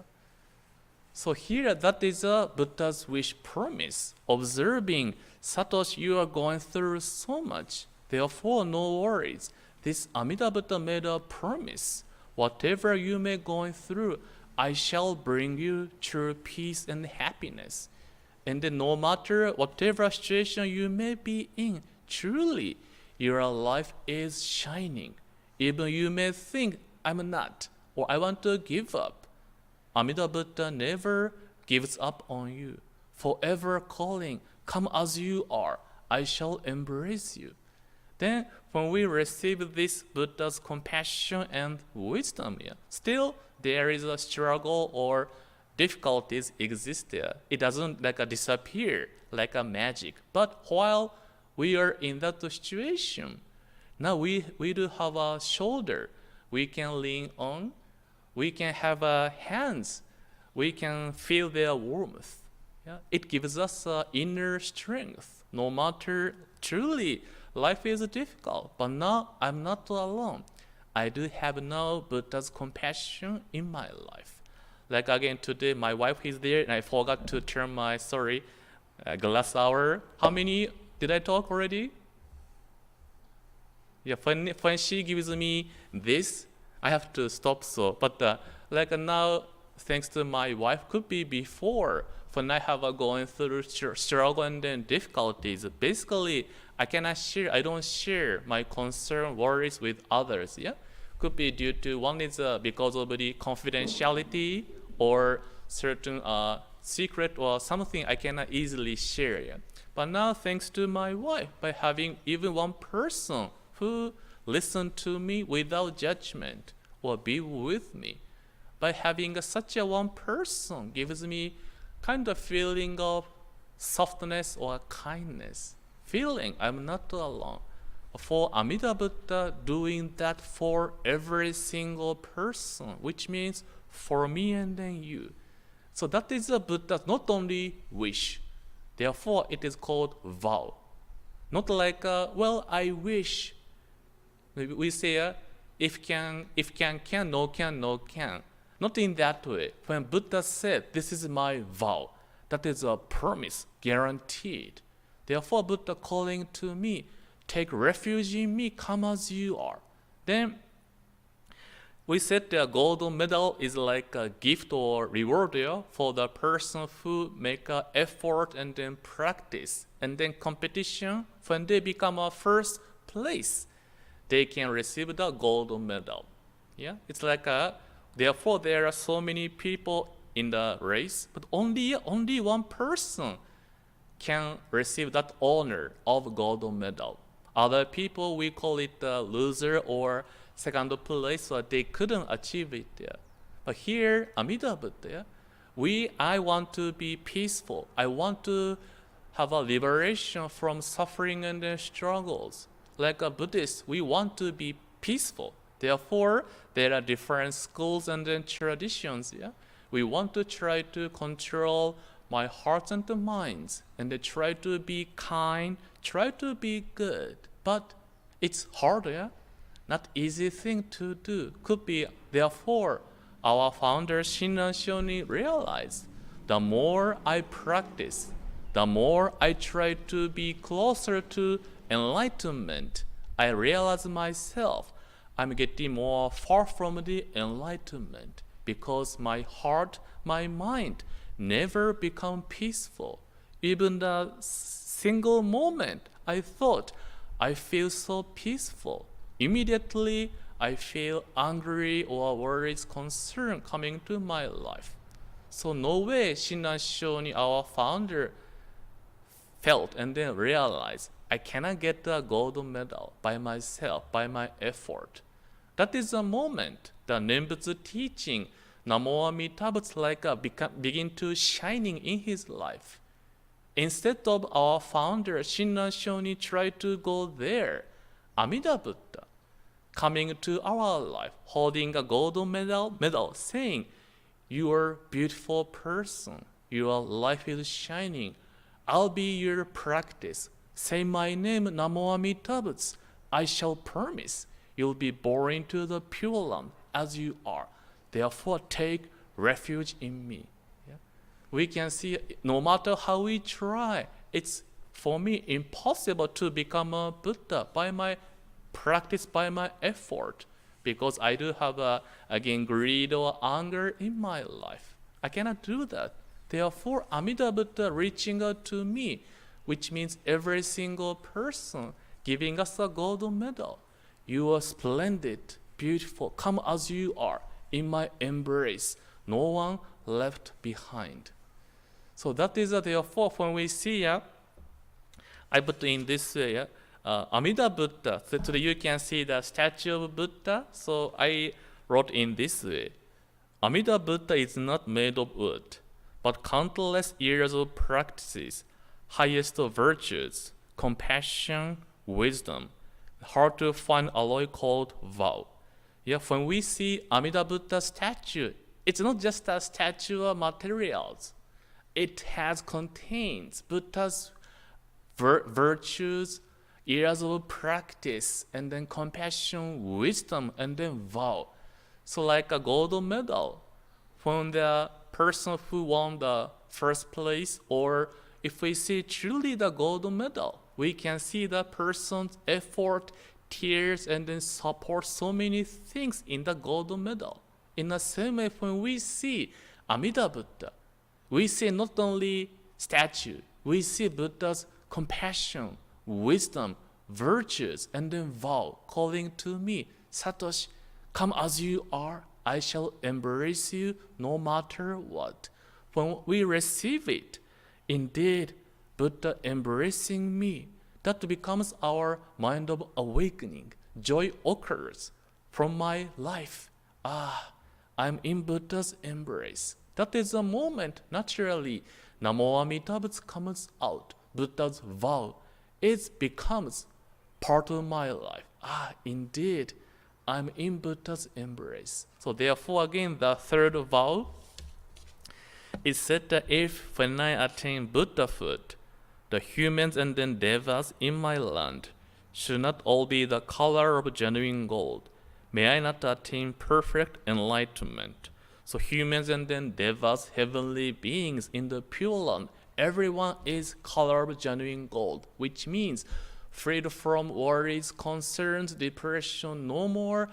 Speaker 3: So here, that is a Buddha's wish promise. Observing, Satoshi, you are going through so much. Therefore, no worries. This Amida Buddha made a promise. Whatever you may going through, I shall bring you true peace and happiness. And then no matter whatever situation you may be in, truly, your life is shining. Even you may think, I'm not, or I want to give up. Amida Buddha never gives up on you. Forever calling, come as you are, I shall embrace you. Then when we receive this Buddha's compassion and wisdom, still there is a struggle or difficulties exist there. It doesn't disappear like a magic. But while we are in that situation, now we do have a shoulder we can lean on. We can have hands. We can feel their warmth. Yeah? It gives us inner strength. No matter truly life is difficult, but now I'm not alone. I do have now Buddha's compassion in my life. Like again today, my wife is there, and I forgot to turn my glass hour. How many did I talk already? Yeah, when she gives me this, I have to stop. So, but now, thanks to my wife, could be before when I have going through struggle and then difficulties. Basically, I cannot share. I don't share my concern, worries with others. Yeah, could be due to one is because of the confidentiality or certain secret or something I cannot easily share. Yeah? But now, thanks to my wife, by having even one person who listen to me without judgment or be with me, by having such a one person gives me kind of feeling of softness or kindness, feeling I'm not alone. For Amida Buddha doing that for every single person, which means for me and then you. So that is a Buddha's not only wish, therefore it is called vow. Not like, I wish. We say, if can, no can, no can. Not in that way. When Buddha said, this is my vow, that is a promise, guaranteed. Therefore, Buddha calling to me, take refuge in me, come as you are. Then, we said the golden medal is like a gift or reward for the person who make an effort and then practice. And then competition, when they become a first place, they can receive the golden medal. Yeah, it's like therefore there are so many people in the race, but only one person can receive that honor of golden medal. Other people, we call it loser or second place, so they couldn't achieve it there. But here, Amida Buddha, I want to be peaceful. I want to have a liberation from suffering and struggles. Like a Buddhist, we want to be peaceful. Therefore, there are different schools and then traditions. Yeah, we want to try to control my heart and the minds, and they try to be kind, try to be good. But it's hard, yeah, not easy thing to do. Could be therefore, our founder Shin and Shoni realized the more I practice, the more I try to be closer to enlightenment, I realize myself I'm getting more far from the enlightenment because my heart, my mind never become peaceful. Even the single moment I thought I feel so peaceful, immediately I feel angry or worries, concern coming to my life. So no way Shin and Shoni, our founder, felt and then realized I cannot get the golden medal by myself, by my effort. That is the moment the Nembutsu teaching, Namo Amitabha, begin to shining in his life. Instead of our founder Shinran Shoni tried to go there, Amida Buddha coming to our life, holding a golden medal, saying, "You are a beautiful person. Your life is shining. I'll be your practice. Say my name, Namo Amida Butsu. I shall promise you'll be born into the Pure Land as you are. Therefore, take refuge in me." Yeah? We can see no matter how we try, it's for me impossible to become a Buddha by my practice, by my effort, because I do have again greed or anger in my life. I cannot do that. Therefore, Amida Buddha reaching out to me, which means every single person giving us a golden medal. You are splendid, beautiful, come as you are, in my embrace. No one left behind. So that is therefore when we see, I put in this way, Amida Buddha. So today you can see the statue of Buddha. So I wrote in this way. Amida Buddha is not made of wood, but countless years of practices, highest of virtues, compassion, wisdom, hard to find alloy called vow. Yeah, when we see Amida Buddha statue, it's not just a statue of materials. It contains Buddha's virtues, years of practice, and then compassion, wisdom, and then vow. So like a golden medal, when the person who won the first place, or if we see truly the golden medal, we can see the person's effort, tears, and then support, so many things in the golden medal. In the same way, when we see Amida Buddha, we see not only statue, we see Buddha's compassion, wisdom, virtues, and then vow, calling to me, Satoshi, come as you are, I shall embrace you no matter what. When we receive it, indeed, Buddha embracing me, that becomes our mind of awakening. Joy occurs from my life. I'm in Buddha's embrace. That is the moment, naturally, Namo Amida Butsu comes out. Buddha's vow, it becomes part of my life. Indeed, I'm in Buddha's embrace. So therefore, again, the third vow is said that if when I attain Buddhahood, the humans and then devas in my land should not all be the color of genuine gold, may I not attain perfect enlightenment. So humans and then devas, heavenly beings in the Pure Land, everyone is color of genuine gold, which means freed from worries, concerns, depression, no more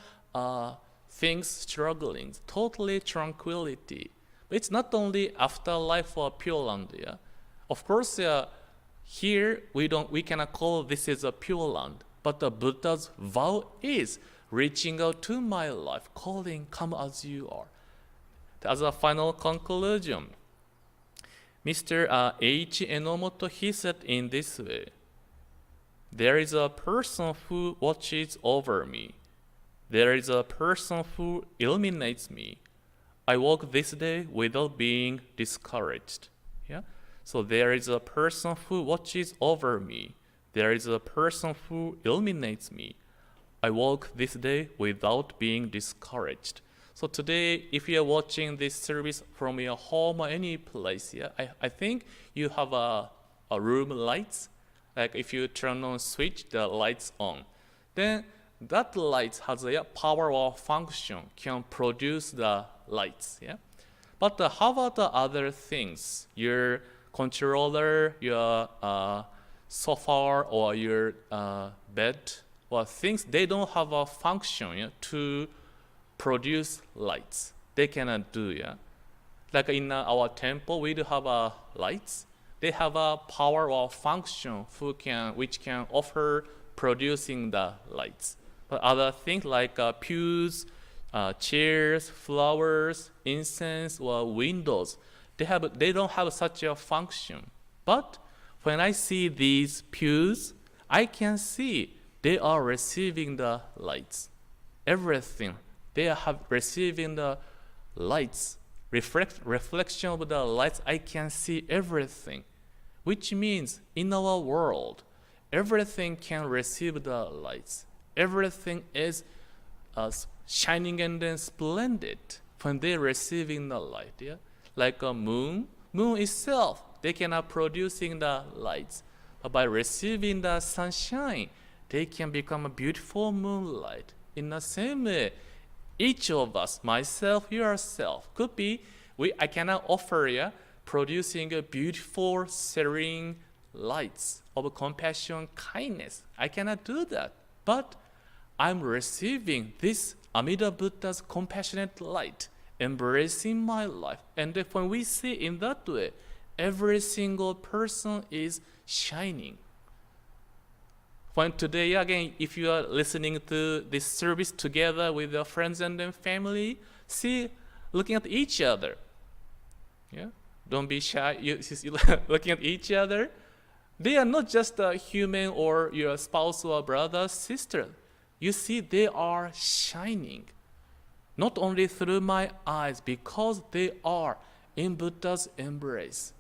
Speaker 3: things struggling, totally tranquility. But it's not only afterlife or Pure Land. Yeah? Of course, here we cannot call this is a Pure Land, but the Buddha's vow is reaching out to my life, calling, come as you are. As a final conclusion, Mr. H. Enomoto, he said in this way, there is a person who watches over me. There is a person who illuminates me. I walk this day without being discouraged. Yeah? So there is a person who watches over me. There is a person who illuminates me. I walk this day without being discouraged. So today, if you are watching this service from your home or any place, I think you have a room lights. Like if you turn on switch, the lights on. Then that light has a power or function, can produce the lights. Yeah? But how about the other things? Your controller, your sofa, or your bed, or things, they don't have a function to produce lights. They cannot do. Yeah? Like in our temple, we do have lights. They have a power or function which can offer producing the lights. But other things like pews, chairs, flowers, incense, or windows, they don't have such a function. But when I see these pews, I can see they are receiving the lights. Everything. They are receiving the lights. Reflection of the lights, I can see everything. which means in our world, everything can receive the lights. Everything is shining and then splendid when they're receiving the light. Yeah? Like a moon itself, they cannot producing the lights. But by receiving the sunshine, they can become a beautiful moonlight. In the same way, each of us, myself, yourself, could be, I cannot offer you producing a beautiful, serene lights of compassion, kindness. I cannot do that. But I'm receiving this Amida Buddha's compassionate light, embracing my life. And when we see in that way, every single person is shining. When today, again, if you are listening to this service together with your friends and then family, see, looking at each other. Yeah? Don't be shy. You looking at each other. They are not just a human or your spouse or brother, sister. You see, they are shining. Not only through my eyes, because they are in Buddha's embrace.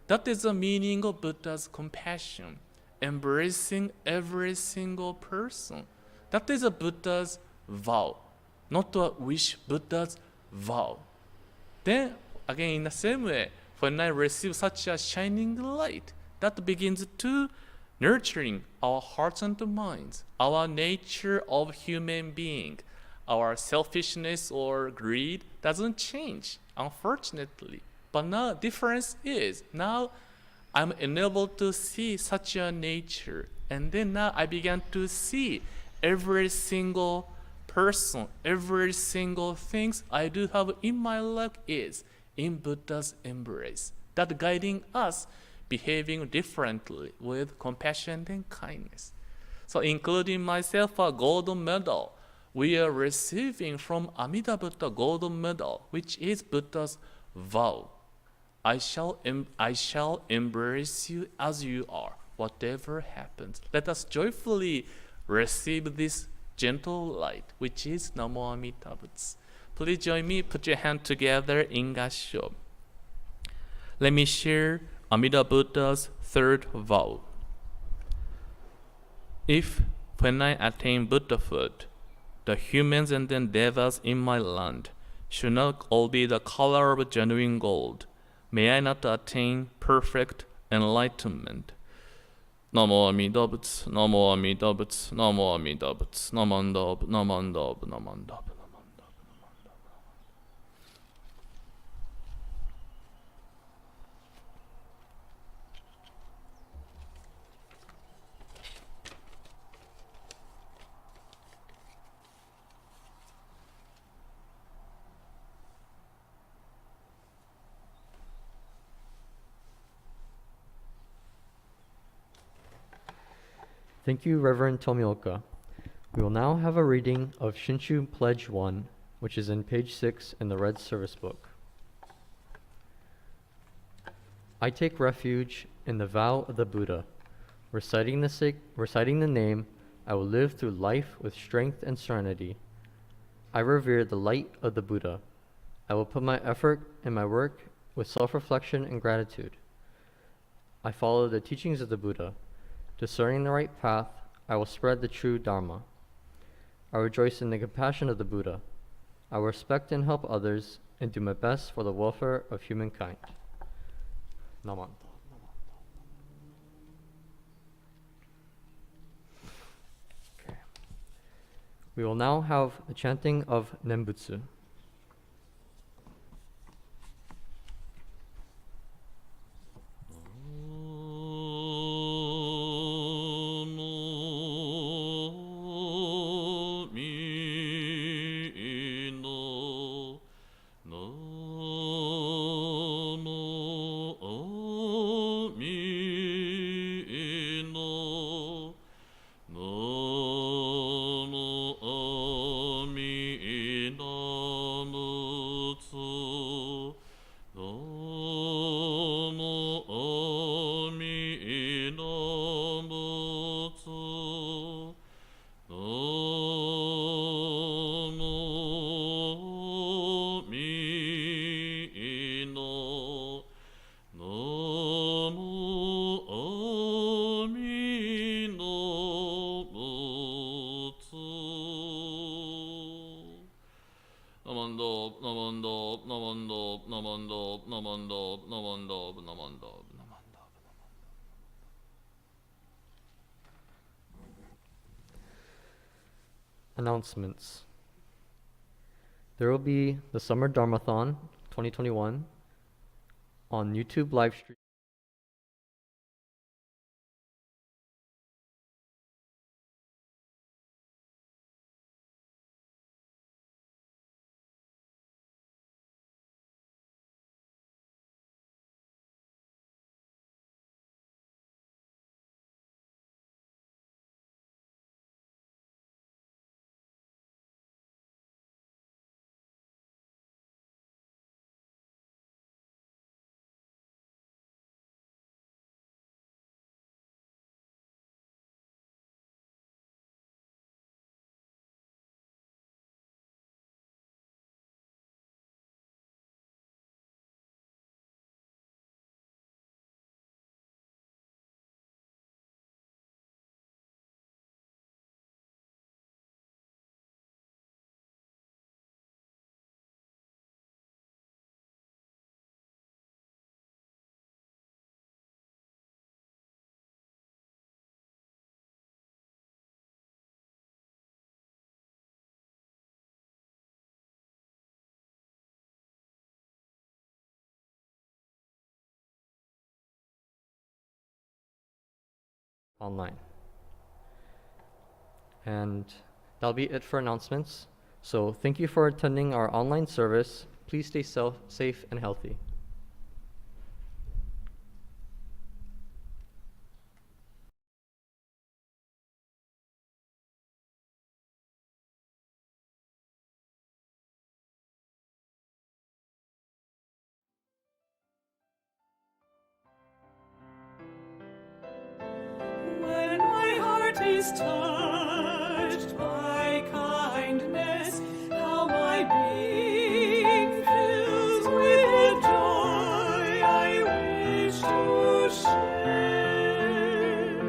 Speaker 3: That is the meaning of Buddha's compassion. Embracing every single person. That is a Buddha's vow. Not a wish, Buddha's vow. Then, again, in the same way, when I receive such a shining light, that begins to nurturing our hearts and minds, our nature of human being. Our selfishness or greed doesn't change, unfortunately. But now difference is, now I'm enabled to see such a nature. And then now I began to see every single person, every single things I do have in my life is in Buddha's embrace. That guiding us behaving differently with compassion and kindness. So including myself, a gold medal. We are receiving from Amida Buddha gold medal, which is Buddha's vow. I shall embrace you as you are, whatever happens. Let us joyfully receive this gentle light, which is Namo Amida Butsu. Please join me, put your hand together in Kansho. Let me share Amida Buddha's third vow. If, when I attain Buddhahood, the humans and the devas in my land should not all be the color of genuine gold, may I not attain perfect enlightenment. Namo Amida Butsu, Namo Amida Butsu, Namo Amida Butsu, Namandab, Namandab, Namandab.
Speaker 2: Thank you, Reverend Tomioka. We will now have a reading of Shinshu Pledge 1, which is in page 6 in the Red Service Book. I take refuge in the vow of the Buddha. Reciting the name, I will live through life with strength and serenity. I revere the light of the Buddha. I will put my effort in my work with self-reflection and gratitude. I follow the teachings of the Buddha. Discerning the right path, I will spread the true Dharma. I rejoice in the compassion of the Buddha. I will respect and help others and do my best for the welfare of humankind. Naman. Okay. We will now have the chanting of Nembutsu.
Speaker 4: Namo
Speaker 2: Announcements. There will be the Summer Dharmathon 2021 on YouTube live stream online. And that'll be it for announcements. So thank you for attending our online service. Please stay safe and healthy.
Speaker 1: When my heart is touched by kindness, how my being fills with joy I wish to share.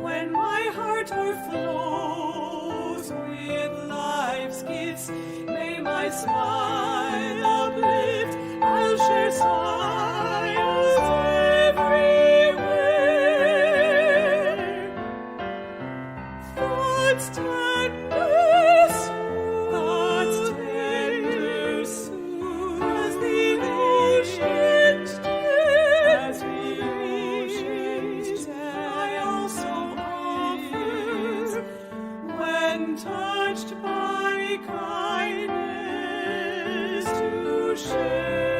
Speaker 1: When my heart overflows with life's gifts, may my smile uplift, I'll share smiles everywhere. Thoughts tender soon, as the ocean's depth, I also offer, when touched by kindness, to share.